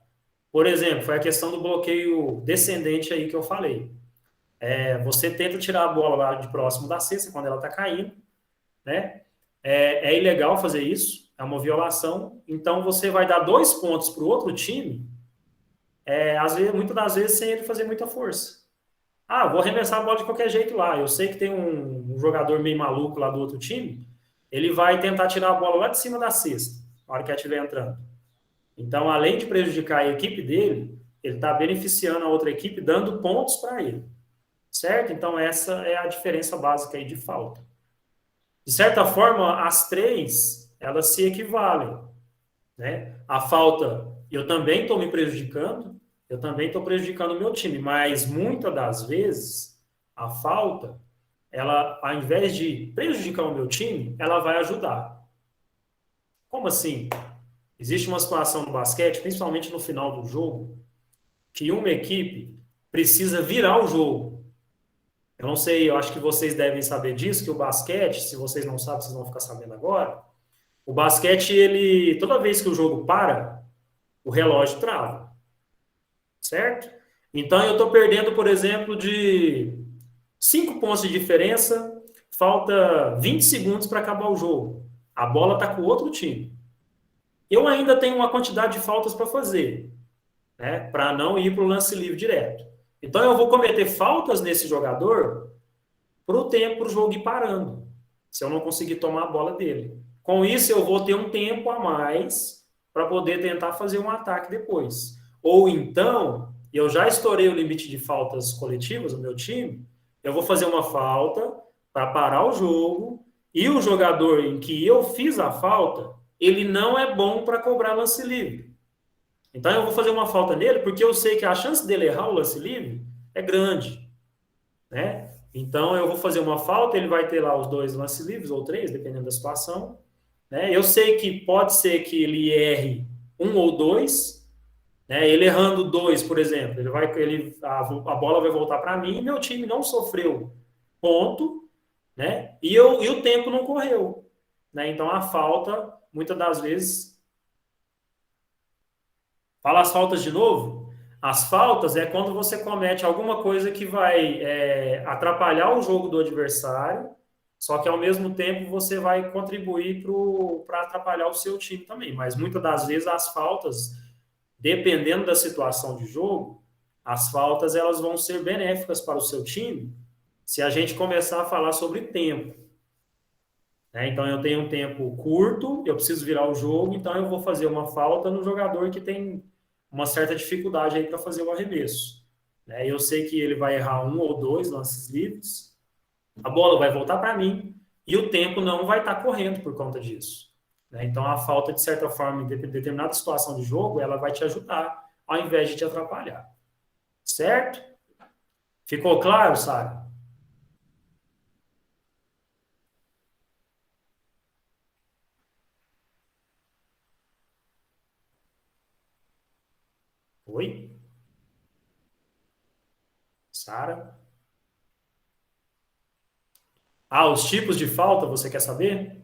Por exemplo, foi a questão do bloqueio descendente aí que eu falei. Você tenta tirar a bola lá de próximo da cesta, quando ela está caindo, né? É ilegal fazer isso, é uma violação. Então, você vai dar 2 pontos para o outro time, muitas das vezes, sem ele fazer muita força. Vou arremessar a bola de qualquer jeito lá. Eu sei que tem um jogador meio maluco lá do outro time, ele vai tentar tirar a bola lá de cima da cesta, na hora que ela estiver entrando. Então, além de prejudicar a equipe dele, Ele está beneficiando a outra equipe, dando pontos para ele. Certo? Então, essa é a diferença básica aí de falta. De certa forma, as três, elas se equivalem, né? A falta, eu também estou me prejudicando, eu também estou prejudicando o meu time, mas muitas das vezes, a falta, ela, ao invés de prejudicar o meu time, ela vai ajudar. Como assim? Existe uma situação no basquete, principalmente no final do jogo, que uma equipe precisa virar o jogo. Eu não sei, eu acho que vocês devem saber disso, que o basquete, se vocês não sabem, vocês vão ficar sabendo agora. O basquete, ele, toda vez que o jogo para, o relógio trava, certo? Então eu estou perdendo, por exemplo, de 5 pontos de diferença, falta 20 segundos para acabar o jogo. A bola está com o outro time. Eu ainda tenho uma quantidade de faltas para fazer, né? Para não ir para o lance livre direto. Então eu vou cometer faltas nesse jogador para o tempo, para o jogo ir parando, se eu não conseguir tomar a bola dele. Com isso, eu vou ter um tempo a mais para poder tentar fazer um ataque depois. Ou então, eu já estourei o limite de faltas coletivas no meu time, eu vou fazer uma falta para parar o jogo, e o jogador em que eu fiz a falta, ele não é bom para cobrar lance livre. Então, eu vou fazer uma falta nele, porque eu sei que a chance dele errar o lance livre é grande, né? Então, eu vou fazer uma falta, ele vai ter lá os 2 lances livres, ou 3, dependendo da situação, né? Eu sei que pode ser que ele erre 1 ou 2, né? Ele errando 2, por exemplo, a bola vai voltar para mim e meu time não sofreu ponto, né? E o tempo não correu, né? Então, a falta, muitas das vezes... Fala as faltas de novo? As faltas é quando você comete alguma coisa que vai atrapalhar o jogo do adversário, só que ao mesmo tempo você vai contribuir para atrapalhar o seu time também. Mas muitas das vezes as faltas, dependendo da situação de jogo, as faltas elas vão ser benéficas para o seu time se a gente começar a falar sobre tempo, né? Então eu tenho um tempo curto, eu preciso virar o jogo, então eu vou fazer uma falta no jogador que tem uma certa dificuldade aí para fazer o arremesso, né? Eu sei que ele vai errar 1 ou 2 lances livres, a bola vai voltar para mim e o tempo não vai estar correndo por conta disso, né? Então a falta, de certa forma, em determinada situação de jogo, ela vai te ajudar ao invés de te atrapalhar. Certo? Ficou claro, Sara? Oi? Sara? Ah, os tipos de falta, você quer saber?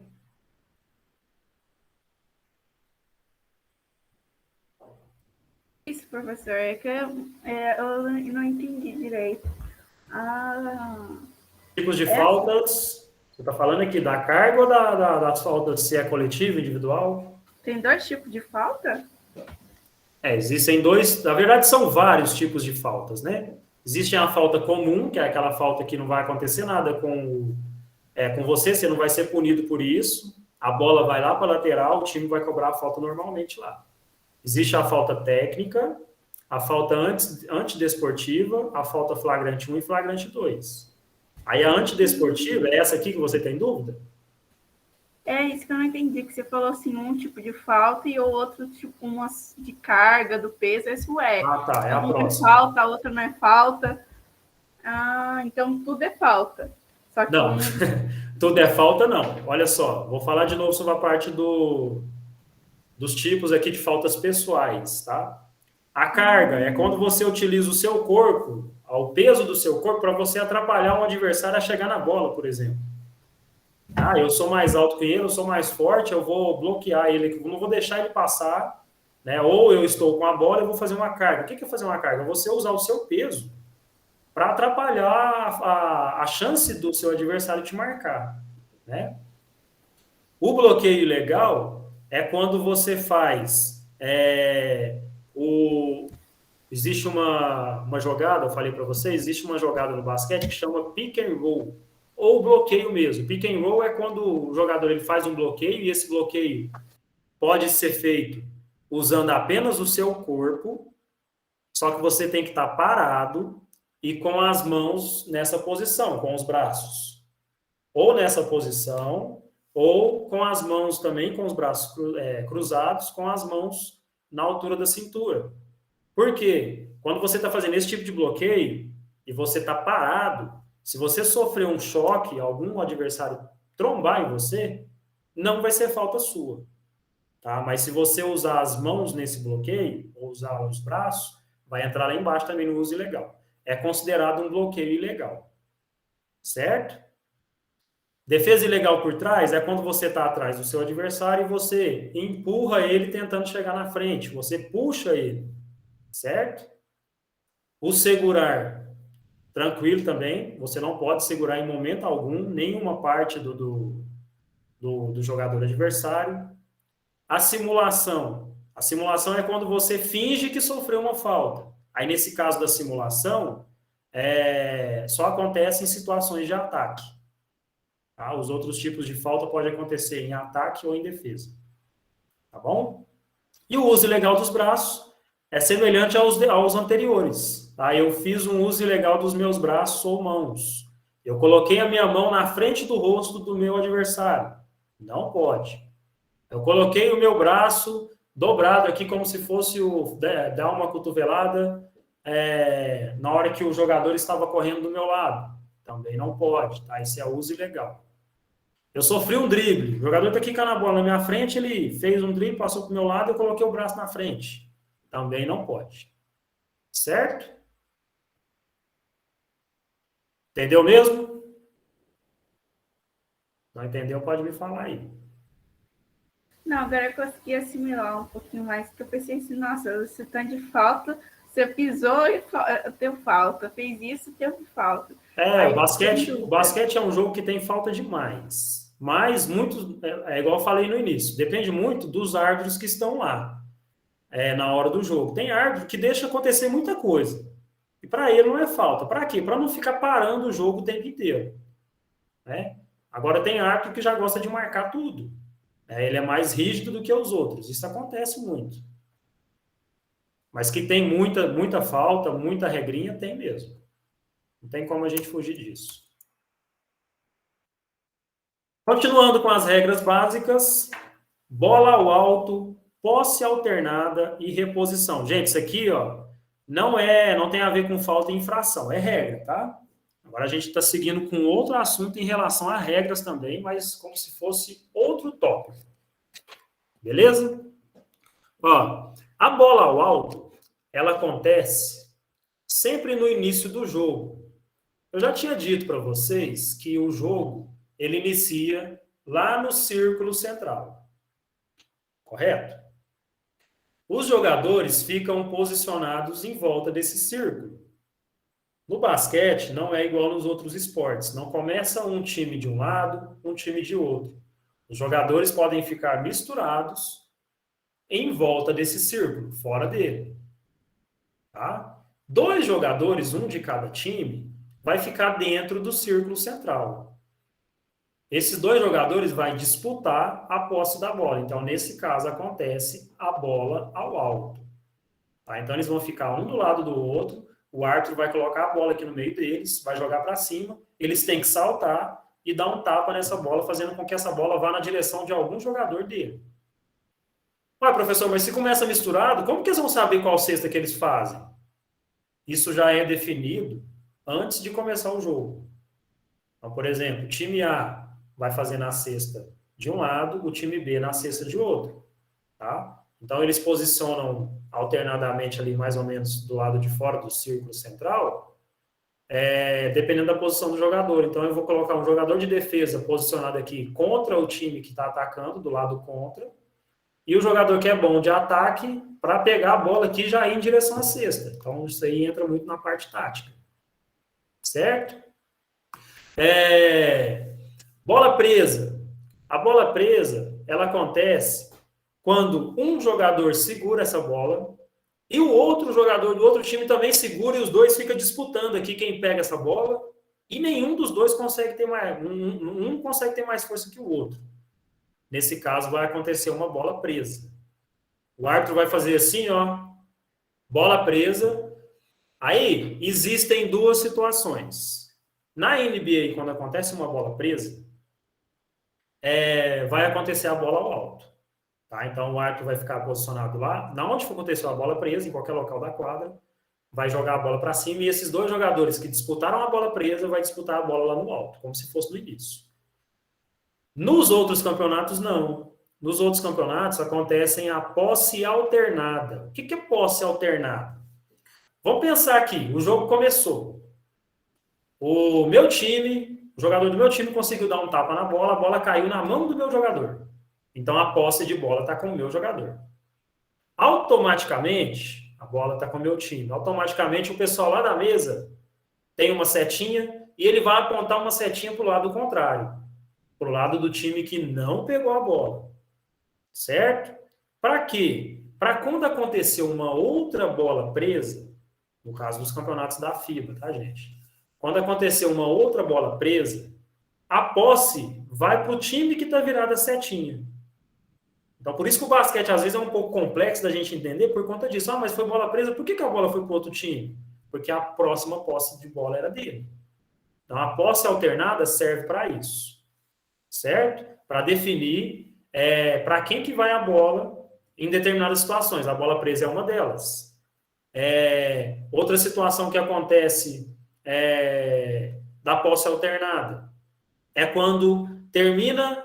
Isso, professor, é que eu não entendi direito. Ah, Tipos de essa faltas, você está falando aqui da carga ou das faltas, se é coletivo, individual? tem 2 tipos de falta? Existem 2, na verdade são vários tipos de faltas, né? Existe a falta comum, que é aquela falta que não vai acontecer nada com você, você não vai ser punido por isso, a bola vai lá para a lateral, o time vai cobrar a falta normalmente lá. Existe a falta técnica, a falta antidesportiva, a falta flagrante 1 e flagrante 2. Aí a antidesportiva é essa aqui que você tem dúvida? É isso que eu não entendi, que você falou assim, um tipo de falta e o outro tipo umas de carga, do peso, isso é. Ah, tá, é a Uma é próxima. falta, a outra não é falta. Ah, então tudo é falta. Só que Não, um... tudo é falta, não. Olha só, vou falar de novo sobre a parte dos tipos aqui de faltas pessoais, tá? A carga é quando você utiliza o seu corpo, o peso do seu corpo, para você atrapalhar um adversário a chegar na bola, por exemplo. Ah, eu sou mais alto que ele, eu sou mais forte, eu vou bloquear ele, eu não vou deixar ele passar, né? Ou eu estou com a bola, eu vou fazer uma carga. O que é fazer uma carga? Você usar o seu peso para atrapalhar a chance do seu adversário te marcar, né? O bloqueio ilegal é quando você faz existe uma jogada, eu falei para você, existe uma jogada no basquete que chama pick and roll, ou bloqueio mesmo. Pick and roll é quando o jogador ele faz um bloqueio e esse bloqueio pode ser feito usando apenas o seu corpo, Só que você tem que estar parado e com as mãos nessa posição, com os braços. Ou nessa posição, ou com as mãos também, com os braços cruzados, com as mãos na altura da cintura. Por quê? Quando você está fazendo esse tipo de bloqueio e você está parado, se você sofrer um choque, algum adversário trombar em você, não vai ser falta sua. Tá? Mas se você usar as mãos nesse bloqueio, ou usar os braços, vai entrar lá embaixo também no uso ilegal. É considerado um bloqueio ilegal. Certo? Defesa ilegal por trás é quando você está atrás do seu adversário e você empurra ele tentando chegar na frente. Você puxa ele. Certo? O segurar, tranquilo também. Você não pode segurar em momento algum nenhuma parte do jogador adversário. A simulação. A simulação é quando você finge que sofreu uma falta. Aí, nesse caso da simulação, só acontece em situações de ataque. Tá? Os outros tipos de falta podem acontecer em ataque ou em defesa. Tá bom? E o uso ilegal dos braços é semelhante aos anteriores. Tá? Eu fiz um uso ilegal dos meus braços ou mãos. Eu coloquei a minha mão na frente do rosto do meu adversário. Não pode. Eu coloquei o meu braço dobrado aqui como se fosse dar uma cotovelada na hora que o jogador estava correndo do meu lado. Também não pode, tá? Isso é uso ilegal. Eu sofri um drible. O jogador está quicando a bola na minha frente, ele fez um drible, passou para o meu lado, eu coloquei o braço na frente. Também não pode. Certo? Entendeu mesmo? Não entendeu? Pode me falar aí. Não, agora eu consegui assimilar um pouquinho mais, porque eu pensei assim, nossa, você tá de falta, você pisou e deu falta, fez isso, deu falta. O basquete é um jogo que tem falta demais. Mas muito, igual eu falei no início, depende muito dos árbitros que estão lá na hora do jogo. Tem árbitro que deixa acontecer muita coisa. E para ele não é falta. Para quê? Para não ficar parando o jogo o tempo inteiro. Né? Agora tem árbitro que já gosta de marcar tudo. Ele é mais rígido do que os outros. Isso acontece muito. Mas que tem muita falta, muita regrinha, tem mesmo. Não tem como a gente fugir disso. Continuando com as regras básicas, bola ao alto, posse alternada e reposição. Gente, isso aqui, ó, não tem a ver com falta e infração, é regra, tá? Agora a gente está seguindo com outro assunto em relação a regras também, mas como se fosse outro tópico. Beleza? Ó, a bola ao alto, ela acontece sempre no início do jogo. Eu já tinha dito para vocês que o jogo ele inicia lá no círculo central. Correto? Os jogadores ficam posicionados em volta desse círculo. No basquete não é igual nos outros esportes. Não começa um time de um lado, um time de outro. Os jogadores podem ficar misturados em volta desse círculo, fora dele. Tá? 2 jogadores, um de cada time, vai ficar dentro do círculo central. Esses 2 jogadores vão disputar a posse da bola. Então, nesse caso, acontece a bola ao alto. Tá? Então, eles vão ficar um do lado do outro. O árbitro vai colocar a bola aqui no meio deles, vai jogar para cima. Eles têm que saltar e dar um tapa nessa bola, fazendo com que essa bola vá na direção de algum jogador dele. Ué, professor, mas se começa misturado, como que eles vão saber qual cesta que eles fazem? Isso já é definido antes de começar o jogo. Então, por exemplo, o time A vai fazer na cesta de um lado, o time B na cesta de outro. Tá? Então, eles posicionam alternadamente ali, mais ou menos do lado de fora do círculo central, dependendo da posição do jogador. Então, eu vou colocar um jogador de defesa posicionado aqui contra o time que está atacando, do lado contra, e o jogador que é bom de ataque para pegar a bola aqui e já ir em direção à cesta. Então, isso aí entra muito na parte tática. Certo? Bola presa. A bola presa, ela acontece quando um jogador segura essa bola e o outro jogador do outro time também segura e os dois ficam disputando aqui quem pega essa bola e nenhum dos dois consegue ter mais, um consegue ter mais força que o outro. Nesse caso, vai acontecer uma bola presa. O árbitro vai fazer assim, ó, bola presa, Aí, existem duas situações. Na NBA, quando acontece uma bola presa, vai acontecer a bola ao alto. Tá? Então, o árbitro vai ficar posicionado lá, na onde aconteceu a bola presa, em qualquer local da quadra, vai jogar a bola para cima e esses dois jogadores que disputaram a bola presa vai disputar a bola lá no alto, como se fosse no início. Nos outros campeonatos, não. Nos outros campeonatos acontecem a posse alternada. O que é posse alternada? Vamos pensar aqui, o jogo começou. O meu time, o jogador do meu time conseguiu dar um tapa na bola, a bola caiu na mão do meu jogador. Então a posse de bola está com o meu jogador. Automaticamente, a bola está com o meu time. Automaticamente o pessoal lá da mesa tem uma setinha e ele vai apontar uma setinha para o lado contrário, para o lado do time que não pegou a bola. Certo? Para quê? Para quando acontecer uma outra bola presa, no caso dos campeonatos da FIBA, tá, gente? Quando acontecer uma outra bola presa, a posse vai para o time que está virado a setinha. Então, por isso que o basquete, às vezes, é um pouco complexo da gente entender por conta disso. Ah, mas foi bola presa, por que a bola foi para o outro time? Porque a próxima posse de bola era dele. Então, a posse alternada serve para isso. Certo? Para definir para quem que vai a bola em determinadas situações. A bola presa é uma delas. Outra situação que acontece da posse alternada é quando termina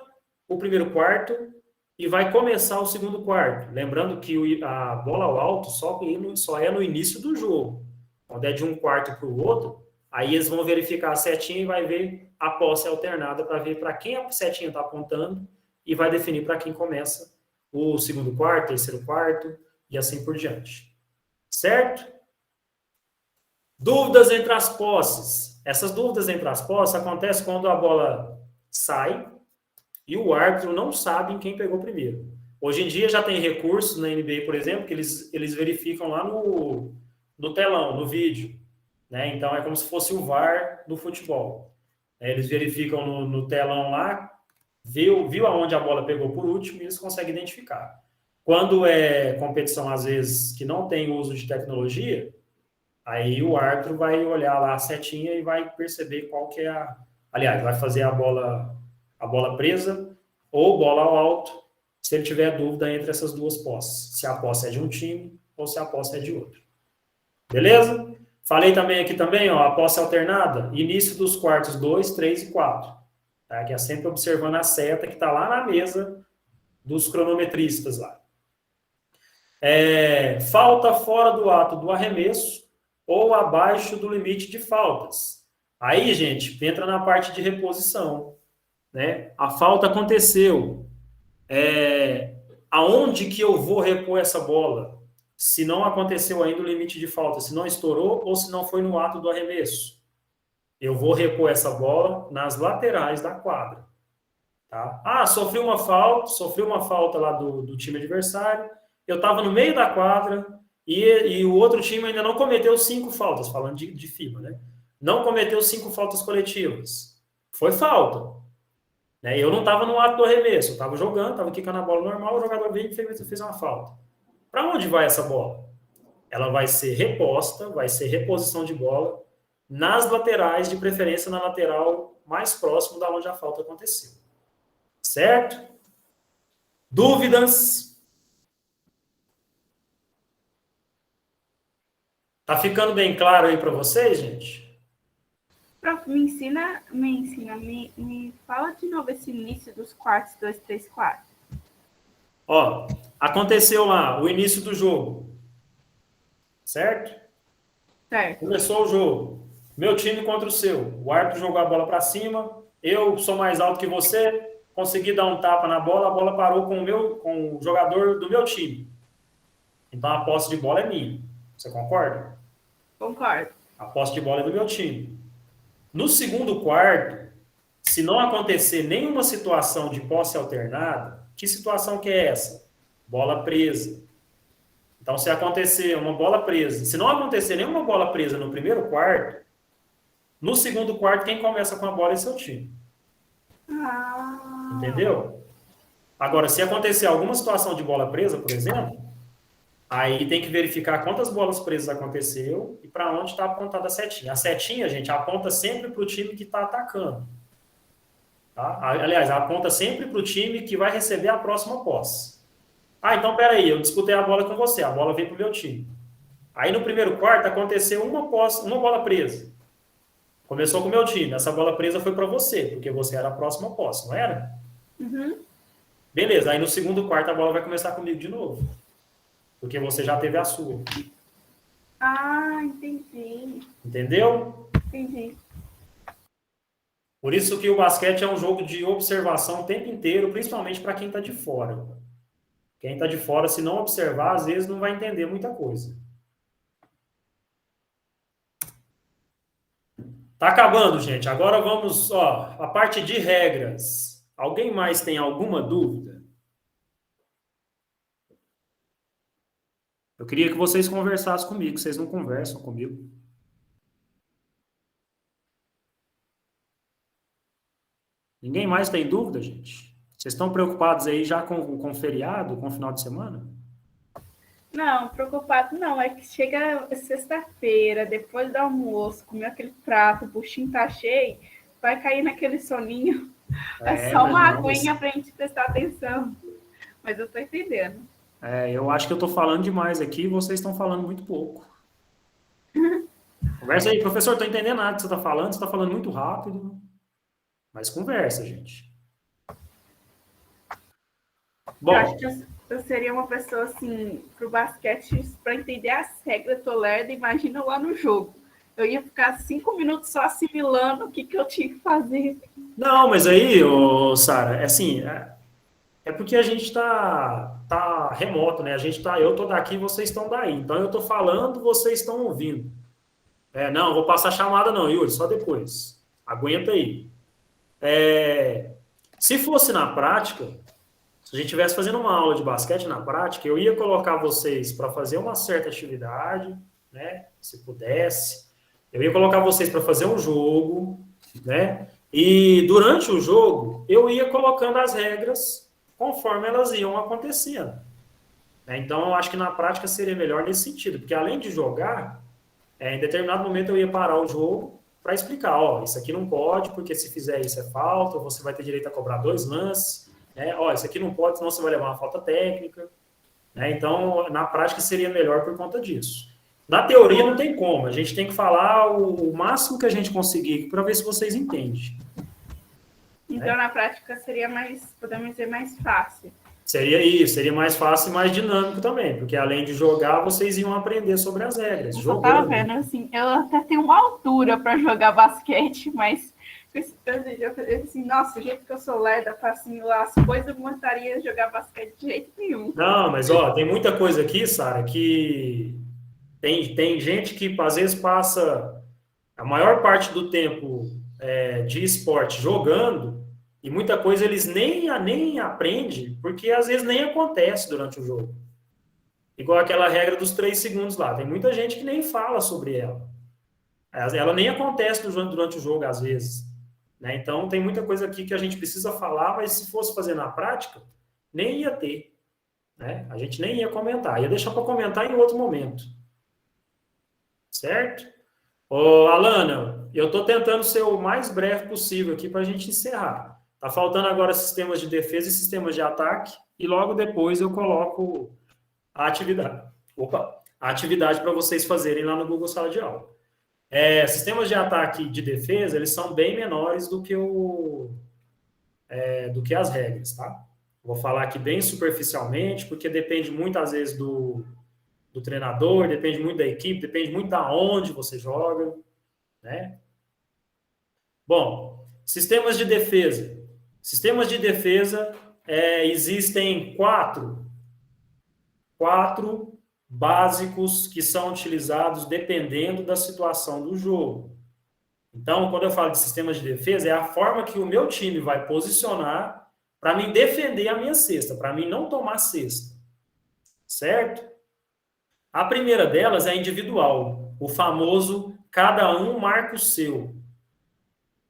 o primeiro quarto e vai começar o segundo quarto. Lembrando que a bola ao alto só é no início do jogo. Quando é de um quarto para o outro, aí eles vão verificar a setinha e vai ver a posse alternada para ver para quem a setinha está apontando e vai definir para quem começa o segundo quarto, terceiro quarto e assim por diante. Certo? Dúvidas entre as posses. Essas dúvidas entre as posses acontecem quando a bola sai e o árbitro não sabe quem pegou primeiro. Hoje em dia já tem recursos na NBA, por exemplo, que eles verificam lá no telão, no vídeo. Né? Então é como se fosse o VAR do futebol. Eles verificam no telão lá, viu aonde a bola pegou por último e eles conseguem identificar. Quando é competição, às vezes, que não tem uso de tecnologia, aí o árbitro vai olhar lá a setinha e vai perceber qual que é a... Aliás, vai fazer a bola presa ou bola ao alto, se ele tiver dúvida entre essas duas posses. Se a posse é de um time ou se a posse é de outro. Beleza? Falei também aqui também, ó, a posse alternada, início dos quartos 2, 3 e 4. Tá? Que é sempre observando a seta que está lá na mesa dos cronometristas lá. Falta fora do ato do arremesso ou abaixo do limite de faltas. Aí, gente, entra na parte de reposição. Né? A falta aconteceu. Aonde que eu vou repor essa bola? Se não aconteceu ainda o limite de falta, se não estourou ou se não foi no ato do arremesso. Eu vou repor essa bola nas laterais da quadra. Tá? Ah, sofri uma falta lá do time adversário, eu estava no meio da quadra e o outro time ainda não cometeu 5 faltas, falando de FIBA, né? Não cometeu 5 faltas coletivas. Foi falta. Né? Eu não estava no ato do arremesso, eu estava jogando, estava quicando a bola normal, o jogador veio e fez uma falta. Para onde vai essa bola? Ela vai ser reposta, vai ser reposição de bola nas laterais, de preferência na lateral mais próximo da onde a falta aconteceu. Certo? Dúvidas? Tá ficando bem claro aí para vocês, gente? Prof, me fala de novo esse início dos quartos 2, 3, 4. Ó, aconteceu lá o início do jogo. Certo? Certo. Começou o jogo. Meu time contra o seu. O árbitro jogou a bola para cima. Eu sou mais alto que você. Consegui dar um tapa na bola. A bola parou com o jogador do meu time. Então a posse de bola é minha. Você concorda? Concordo. A posse de bola é do meu time. No segundo quarto, se não acontecer nenhuma situação de posse alternada, que situação que é essa? Bola presa. Então, se acontecer uma bola presa, se não acontecer nenhuma bola presa no primeiro quarto, no segundo quarto, quem começa com a bola é seu time. Entendeu? Agora, se acontecer alguma situação de bola presa, por exemplo, Aí tem que verificar quantas bolas presas aconteceu e para onde está apontada a setinha. A setinha, gente, aponta sempre para o time que está atacando. Tá? Aliás, aponta sempre para o time que vai receber a próxima posse. Ah, então peraí, eu disputei a bola com você, a bola veio para o meu time. Aí no primeiro quarto aconteceu uma bola presa. Começou com o meu time, essa bola presa foi para você, porque você era a próxima posse, não era? Uhum. Beleza, aí no segundo quarto a bola vai começar comigo de novo, porque você já teve a sua. Ah, entendi. Entendeu? Entendi. Por isso que o basquete é um jogo de observação o tempo inteiro, principalmente para quem está de fora. Quem está de fora, se não observar, às vezes não vai entender muita coisa. Tá acabando, gente. Agora vamos, ó, a parte de regras. Alguém mais tem alguma dúvida? Eu queria que vocês conversassem comigo, vocês não conversam comigo. Ninguém mais tem dúvida, gente? Vocês estão preocupados aí já com feriado, com final de semana? Não, preocupado não. É que chega sexta-feira, depois do almoço, comer aquele prato, o buchinho tá cheio, vai cair naquele soninho. É só Mas uma não, aguinha pra gente prestar atenção. Mas eu tô entendendo. eu acho que eu estou falando demais aqui e vocês estão falando muito pouco. Conversa aí, professor, estou entendendo nada que você está falando, você está falando muito rápido. Mas conversa, gente. Eu acho Bom, que eu seria uma pessoa assim, pro basquete, para entender as regras, eu tô lerda, imagina lá no jogo. Eu ia ficar 5 minutos só assimilando o que eu tinha que fazer. não, mas aí, ô, Sara, é assim, é porque a gente tá remoto, né? Eu tô daqui, vocês estão daí. Então eu tô falando, vocês estão ouvindo. Não, vou passar chamada não, Yuri, só depois. Aguenta aí. Se fosse na prática, se a gente estivesse fazendo uma aula de basquete na prática, eu ia colocar vocês para fazer uma certa atividade, né? Se pudesse. Eu ia colocar vocês para fazer um jogo, né? E durante o jogo, eu ia colocando as regras conforme elas iam acontecendo. Né? Então, eu acho que na prática seria melhor nesse sentido, porque além de jogar, em determinado momento eu ia parar o jogo para explicar, ó, isso aqui não pode, porque se fizer isso é falta, você vai ter direito a cobrar 2 lances, né? Ó, isso aqui não pode, senão você vai levar uma falta técnica, né? Então, na prática seria melhor por conta disso. Na teoria não tem como, a gente tem que falar o máximo que a gente conseguir para ver se vocês entendem. Então, na prática, seria mais, podemos dizer, mais fácil. Seria isso, seria mais fácil e mais dinâmico também, porque além de jogar, vocês iam aprender sobre as regras. Eu só tava vendo, assim, eu até tenho uma altura para jogar basquete, mas eu falei assim, nossa, o jeito que eu sou lerda para assimilar as coisas, eu não gostaria de jogar basquete de jeito nenhum. Não, mas ó, tem muita coisa aqui, Sara, que tem gente que às vezes passa a maior parte do tempo de esporte jogando e muita coisa eles nem aprendem, porque às vezes nem acontece durante o jogo. Igual aquela regra dos 3 segundos lá. Tem muita gente que nem fala sobre ela. Ela nem acontece durante o jogo, às vezes. Né? Então, tem muita coisa aqui que a gente precisa falar, mas se fosse fazer na prática, nem ia ter. Né? A gente nem ia comentar. Ia deixar para comentar em outro momento. Certo? Ô, Alana, eu estou tentando ser o mais breve possível aqui para a gente encerrar. Tá faltando agora sistemas de defesa e sistemas de ataque, e logo depois eu coloco a atividade. A atividade para vocês fazerem lá no Google Sala de Aula. Sistemas de ataque e de defesa, eles são bem menores do que as regras, tá? Vou falar aqui bem superficialmente, porque depende muitas vezes do treinador, depende muito da equipe, depende muito da onde você joga, né? Bom, sistemas de defesa. Sistemas de defesa, existem quatro básicos que são utilizados dependendo da situação do jogo. Então, quando eu falo de sistemas de defesa, é a forma que o meu time vai posicionar para mim defender a minha cesta, para mim não tomar cesta. Certo? A primeira delas é individual, o famoso cada um marca o seu.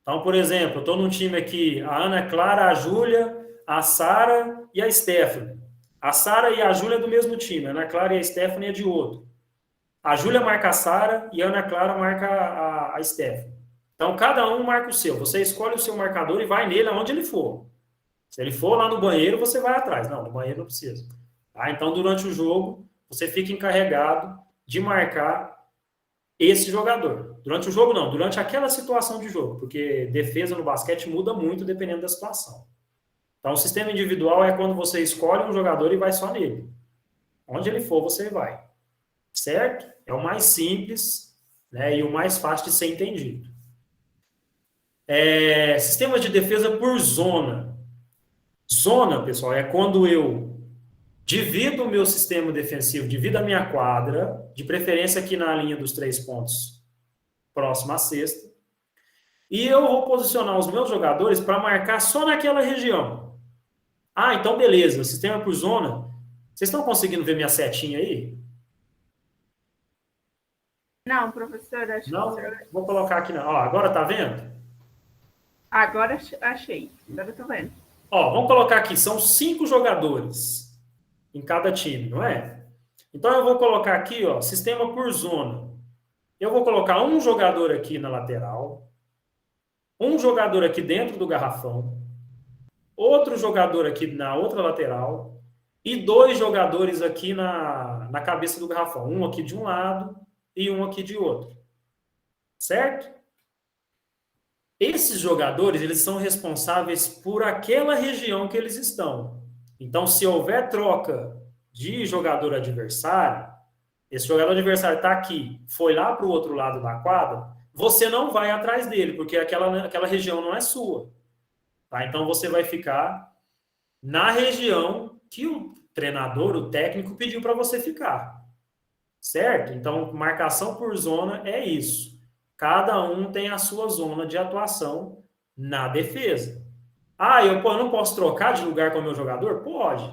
Então, por exemplo, eu estou num time aqui, a Ana Clara, a Júlia, a Sara e a Stephanie. A Sara e a Júlia é do mesmo time, a Ana Clara e a Stephanie é de outro. A Júlia marca a Sara e a Ana Clara marca a Stephanie. Então, cada um marca o seu. Você escolhe o seu marcador e vai nele aonde ele for. Se ele for lá no banheiro, você vai atrás. Não, no banheiro não precisa. Tá? Então, durante o jogo, você fica encarregado de marcar esse jogador. Durante o jogo, não. Durante aquela situação de jogo. Porque defesa no basquete muda muito dependendo da situação. Então, o sistema individual é quando você escolhe um jogador e vai só nele. Onde ele for, você vai. Certo? É o mais simples, né, e o mais fácil de ser entendido. Sistemas de defesa por zona. Zona, pessoal, é quando eu divido o meu sistema defensivo, divido a minha quadra, de preferência aqui na linha dos 3 pontos, próximo à cesta, e eu vou posicionar os meus jogadores para marcar só naquela região. Ah, então beleza, sistema por zona. Vocês estão conseguindo ver minha setinha aí? Não, professor, acho Não? que... Vou colocar aqui. Ó, agora tá vendo? Agora achei. Agora eu tô vendo. Ó, vamos colocar aqui, são 5 jogadores em cada time, não é? Então eu vou colocar aqui, ó, sistema por zona. Eu vou colocar um jogador aqui na lateral, um jogador aqui dentro do garrafão, outro jogador aqui na outra lateral e 2 jogadores aqui na cabeça do garrafão. Um aqui de um lado e um aqui de outro. Certo? Esses jogadores, eles são responsáveis por aquela região que eles estão. Então, se houver troca de jogador adversário, esse jogador adversário está aqui, foi lá para o outro lado da quadra, você não vai atrás dele, porque aquela região não é sua. Tá? Então, você vai ficar na região que o treinador, o técnico, pediu para você ficar. Certo? Então, marcação por zona é isso. Cada um tem a sua zona de atuação na defesa. Ah, eu não posso trocar de lugar com o meu jogador? Pode,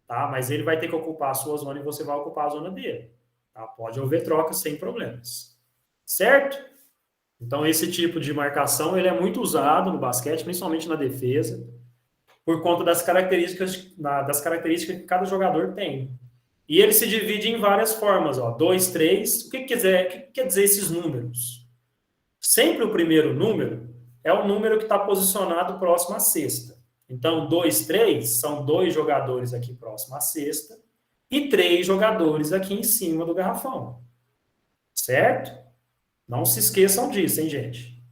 tá? Mas ele vai ter que ocupar a sua zona e você vai ocupar a zona dele. Tá? Pode haver trocas sem problemas. Certo? Então, esse tipo de marcação ele é muito usado no basquete, principalmente na defesa, por conta das características que cada jogador tem. E ele se divide em várias formas, ó, 2, 3. O que quer dizer esses números? Sempre o primeiro número é o número que está posicionado próximo à cesta. Então, 2, 3 são 2 jogadores aqui próximo à cesta e 3 jogadores aqui em cima do garrafão. Certo? Não se esqueçam disso, hein, gente?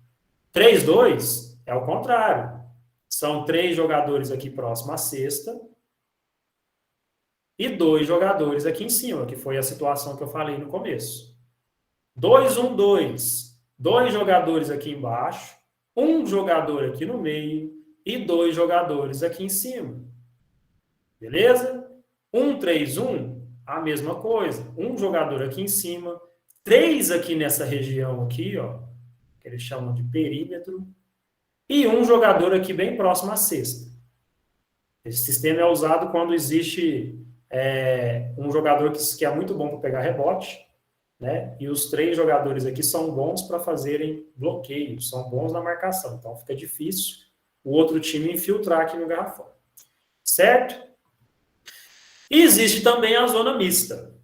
3, 2 é o contrário. São 3 jogadores aqui próximo à cesta e 2 jogadores aqui em cima, que foi a situação que eu falei no começo. 2, 1, 2. 2 jogadores aqui embaixo, um jogador aqui no meio e 2 jogadores aqui em cima. Beleza? 1, 3, 1, a mesma coisa. Um jogador aqui em cima, 3 aqui nessa região aqui, ó, que eles chamam de perímetro, e um jogador aqui bem próximo à cesta. Esse sistema é usado quando existe um jogador que é muito bom para pegar rebote, né? E os 3 jogadores aqui são bons para fazerem bloqueios, são bons na marcação. Então fica difícil o outro time infiltrar aqui no garrafão. Certo? E existe também a zona mista.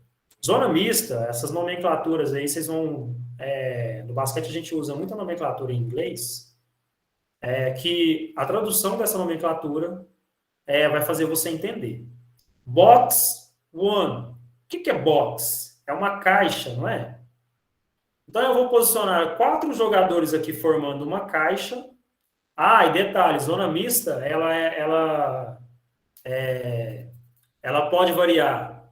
Zona mista, essas nomenclaturas aí, vocês vão... no basquete a gente usa muita nomenclatura em inglês, que a tradução dessa nomenclatura vai fazer você entender. Box one. O que é box? É uma caixa, não é? Então eu vou posicionar 4 jogadores aqui formando uma caixa. Ah, e detalhe, zona mista, ela pode variar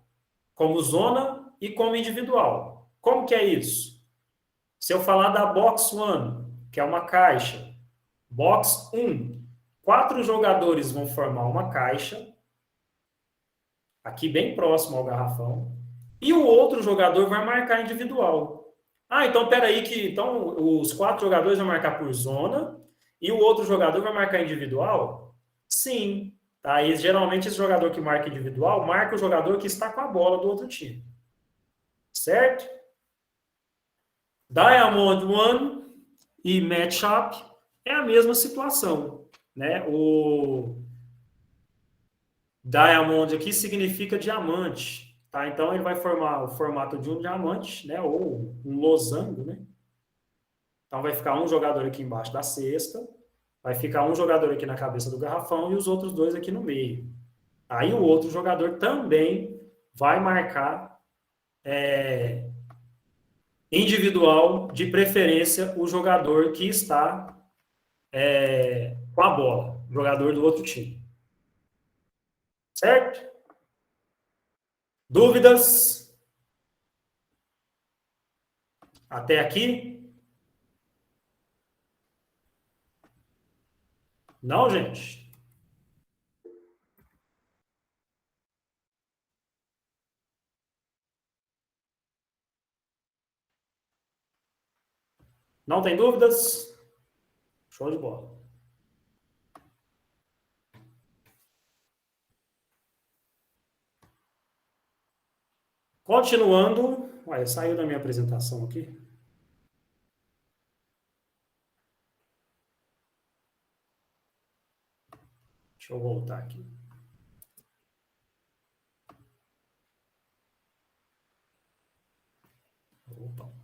como zona e como individual. Como que é isso? Se eu falar da box one, que é uma caixa, box 1, 4 jogadores vão formar uma caixa, aqui bem próximo ao garrafão, e o outro jogador vai marcar individual. Ah, então peraí que então, os 4 jogadores vão marcar por zona e o outro jogador vai marcar individual? Sim. Tá? E geralmente esse jogador que marca individual marca o jogador que está com a bola do outro time. Certo? Diamond One e Matchup é a mesma situação. Né? Diamond aqui significa diamante, tá? Então ele vai formar o formato de um diamante, né? Ou um losango, né? Então vai ficar um jogador aqui embaixo da cesta, vai ficar um jogador aqui na cabeça do garrafão e os outros dois aqui no meio. Aí o outro jogador também vai marcar individual, de preferência, o jogador que está com a bola, o jogador do outro time. Certo? Dúvidas? Até aqui? Não, gente? Não tem dúvidas? Show de bola. Continuando. Ué, saiu da minha apresentação aqui. Deixa eu voltar aqui. Opa.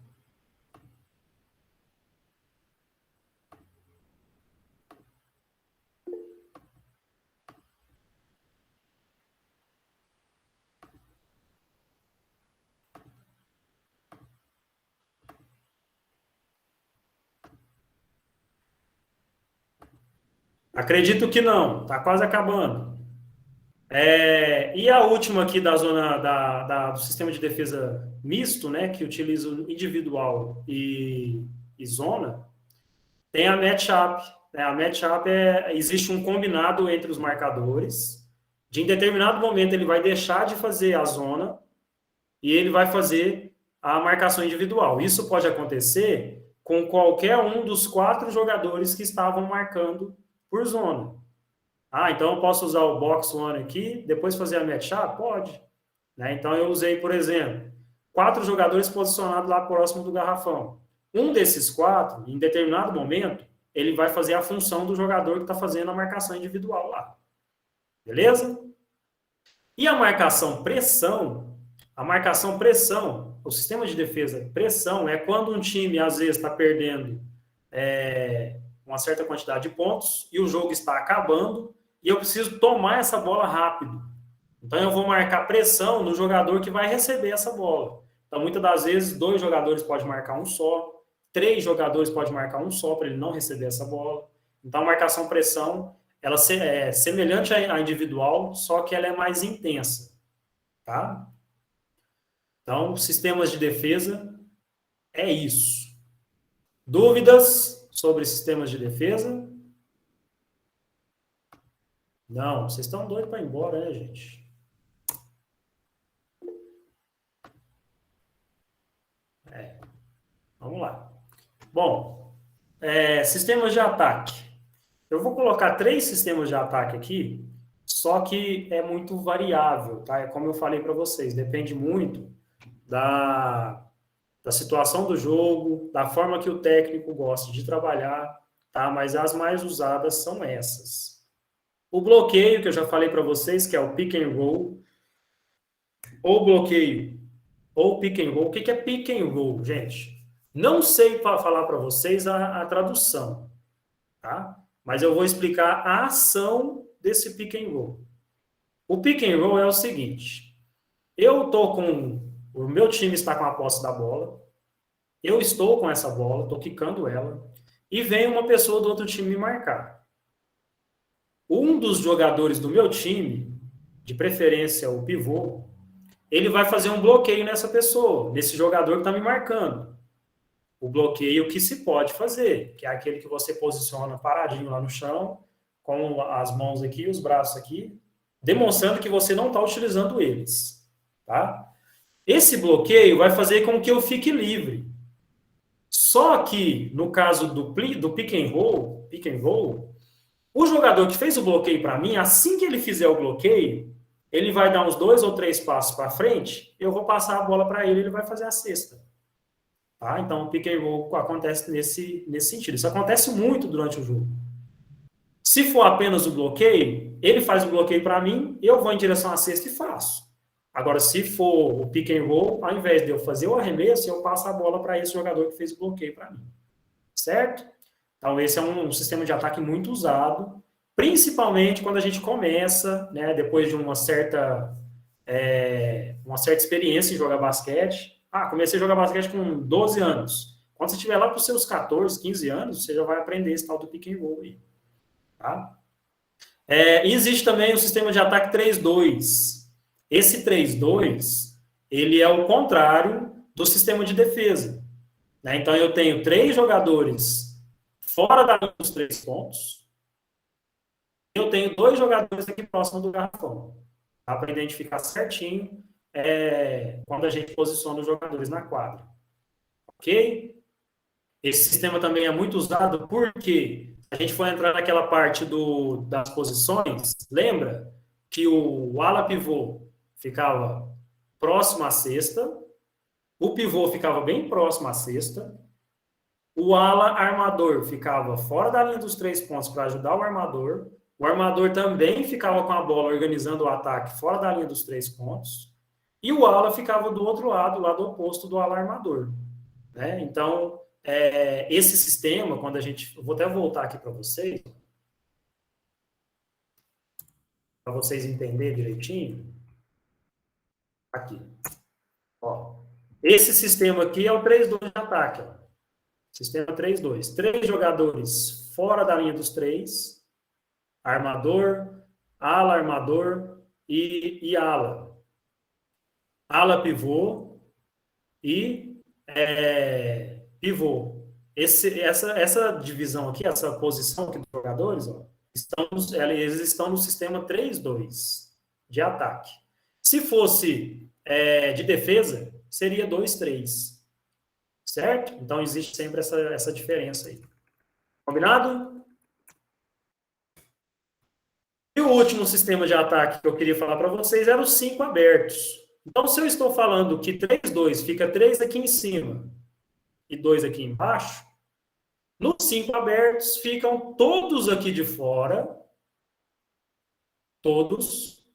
Acredito que não, está quase acabando. E a última aqui da zona do sistema de defesa misto, né, que utiliza o individual e zona, tem a matchup. Né? A matchup existe um combinado entre os marcadores. De em determinado momento ele vai deixar de fazer a zona e ele vai fazer a marcação individual. Isso pode acontecer com qualquer um dos 4 jogadores que estavam marcando por zona. Então eu posso usar o box one aqui, depois fazer a matchup? Pode. Né? Então eu usei, por exemplo, 4 jogadores posicionados lá próximo do garrafão. Um desses 4, em determinado momento, ele vai fazer a função do jogador que está fazendo a marcação individual lá. Beleza? E a marcação pressão, o sistema de defesa pressão é quando um time, às vezes, está perdendo uma certa quantidade de pontos e o jogo está acabando e eu preciso tomar essa bola rápido. Então, eu vou marcar pressão no jogador que vai receber essa bola. Então, muitas das vezes, 2 jogadores podem marcar um só, 3 jogadores podem marcar um só para ele não receber essa bola. Então, a marcação pressão, ela é semelhante à individual, só que ela é mais intensa. Tá? Então, sistemas de defesa é isso. Dúvidas sobre sistemas de defesa? Não, vocês estão doidos para ir embora, né, gente? Vamos lá. Bom, sistemas de ataque. Eu vou colocar 3 sistemas de ataque aqui, só que é muito variável, tá? É como eu falei para vocês, depende muito da situação do jogo, da forma que o técnico gosta de trabalhar, tá? Mas as mais usadas são essas. O bloqueio, que eu já falei para vocês, que é o pick and roll, ou bloqueio, ou pick and roll. O que é pick and roll, gente? Não sei falar para vocês a tradução, tá? Mas eu vou explicar a ação desse pick and roll. O pick and roll é o seguinte: o meu time está com a posse da bola, eu estou com essa bola, estou quicando ela, e vem uma pessoa do outro time me marcar. Um dos jogadores do meu time, de preferência o pivô, ele vai fazer um bloqueio nessa pessoa, nesse jogador que está me marcando. O bloqueio que se pode fazer, que é aquele que você posiciona paradinho lá no chão, com as mãos aqui e os braços aqui, demonstrando que você não está utilizando eles. Tá? Esse bloqueio vai fazer com que eu fique livre. Só que, no caso do pick and roll, o jogador que fez o bloqueio para mim, assim que ele fizer o bloqueio, ele vai dar uns 2 ou 3 passos para frente, eu vou passar a bola para ele, ele vai fazer a cesta. Tá? Então, o pick and roll acontece nesse sentido. Isso acontece muito durante o jogo. Se for apenas o bloqueio, ele faz o bloqueio para mim, eu vou em direção à cesta e faço. Agora, se for o pick and roll, ao invés de eu fazer o arremesso, eu passo a bola para esse jogador que fez o bloqueio para mim. Certo? Então, esse é um sistema de ataque muito usado, principalmente quando a gente começa, né, depois de uma certa experiência em jogar basquete. Comecei a jogar basquete com 12 anos. Quando você estiver lá para os seus 14, 15 anos, você já vai aprender esse tal do pick and roll aí. Tá? Existe também o sistema de ataque 3-2. Esse 3-2, ele é o contrário do sistema de defesa. Né? Então, eu tenho 3 jogadores fora da linha dos 3 pontos. Eu tenho 2 jogadores aqui próximo do garrafão. Dá para identificar certinho quando a gente posiciona os jogadores na quadra. Ok? Esse sistema também é muito usado porque a gente foi entrar naquela parte das posições, lembra que o ala pivô ficava próximo à cesta, o pivô ficava bem próximo à cesta, o ala armador ficava fora da linha dos 3 pontos para ajudar o armador também ficava com a bola organizando o ataque fora da linha dos 3 pontos, e o ala ficava do outro lado, lado oposto do ala armador. Né? Então, esse sistema, quando a gente... Eu vou até voltar aqui para vocês entenderem direitinho. Aqui. Ó. Esse sistema aqui é o 3-2 de ataque. Ó. Sistema 3-2. 3 jogadores fora da linha dos 3. Armador, ala armador e ala. Ala pivô e pivô. Essa divisão aqui, essa posição aqui dos jogadores, ó, eles estão no sistema 3-2 de ataque. Se fosse de defesa, seria 2-3. Certo? Então, existe sempre essa diferença aí. Combinado? E o último sistema de ataque que eu queria falar para vocês era os 5 abertos. Então, se eu estou falando que 3-2 fica 3 aqui em cima e 2 aqui embaixo, nos 5 abertos ficam todos aqui de fora. Todos.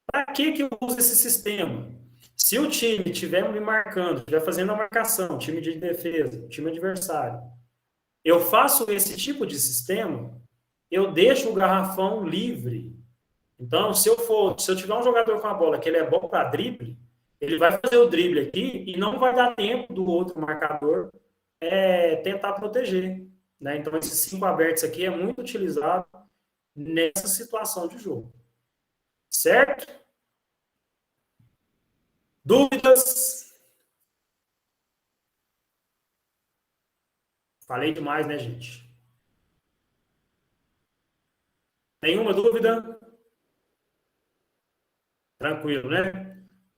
Para que eu uso esse sistema? Se o time estiver me marcando, estiver fazendo a marcação, time de defesa, time adversário, eu faço esse tipo de sistema, eu deixo o garrafão livre. Então, se eu tiver um jogador com a bola que ele é bom para drible, ele vai fazer o drible aqui e não vai dar tempo do outro marcador tentar proteger. Né? Então, esses 5 abertos aqui é muito utilizado nessa situação de jogo. Certo? Dúvidas? Falei demais, né, gente? Nenhuma dúvida? Tranquilo, né?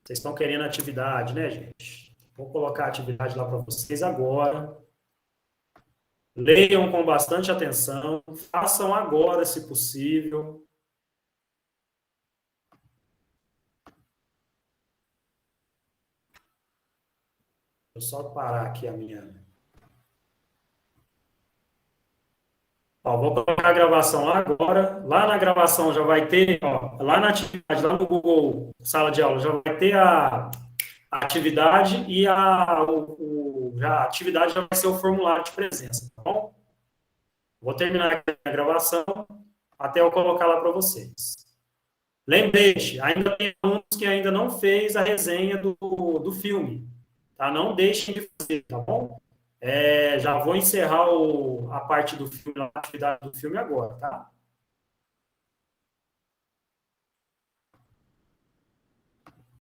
Vocês estão querendo atividade, né, gente? Vou colocar a atividade lá para vocês agora. Leiam com bastante atenção. Façam agora, se possível. Vou só parar aqui a minha... Ó, vou colocar a gravação agora. Lá na gravação já vai ter, ó, lá na atividade, lá no Google Sala de Aula, já vai ter a atividade e a atividade já vai ser o formulário de presença, tá bom? Vou terminar aqui a gravação até eu colocar lá para vocês. Lembrete, ainda tem alunos que ainda não fez a resenha do filme, tá? Não deixem de fazer, tá bom? Já vou encerrar a parte do filme, a atividade do filme agora, tá?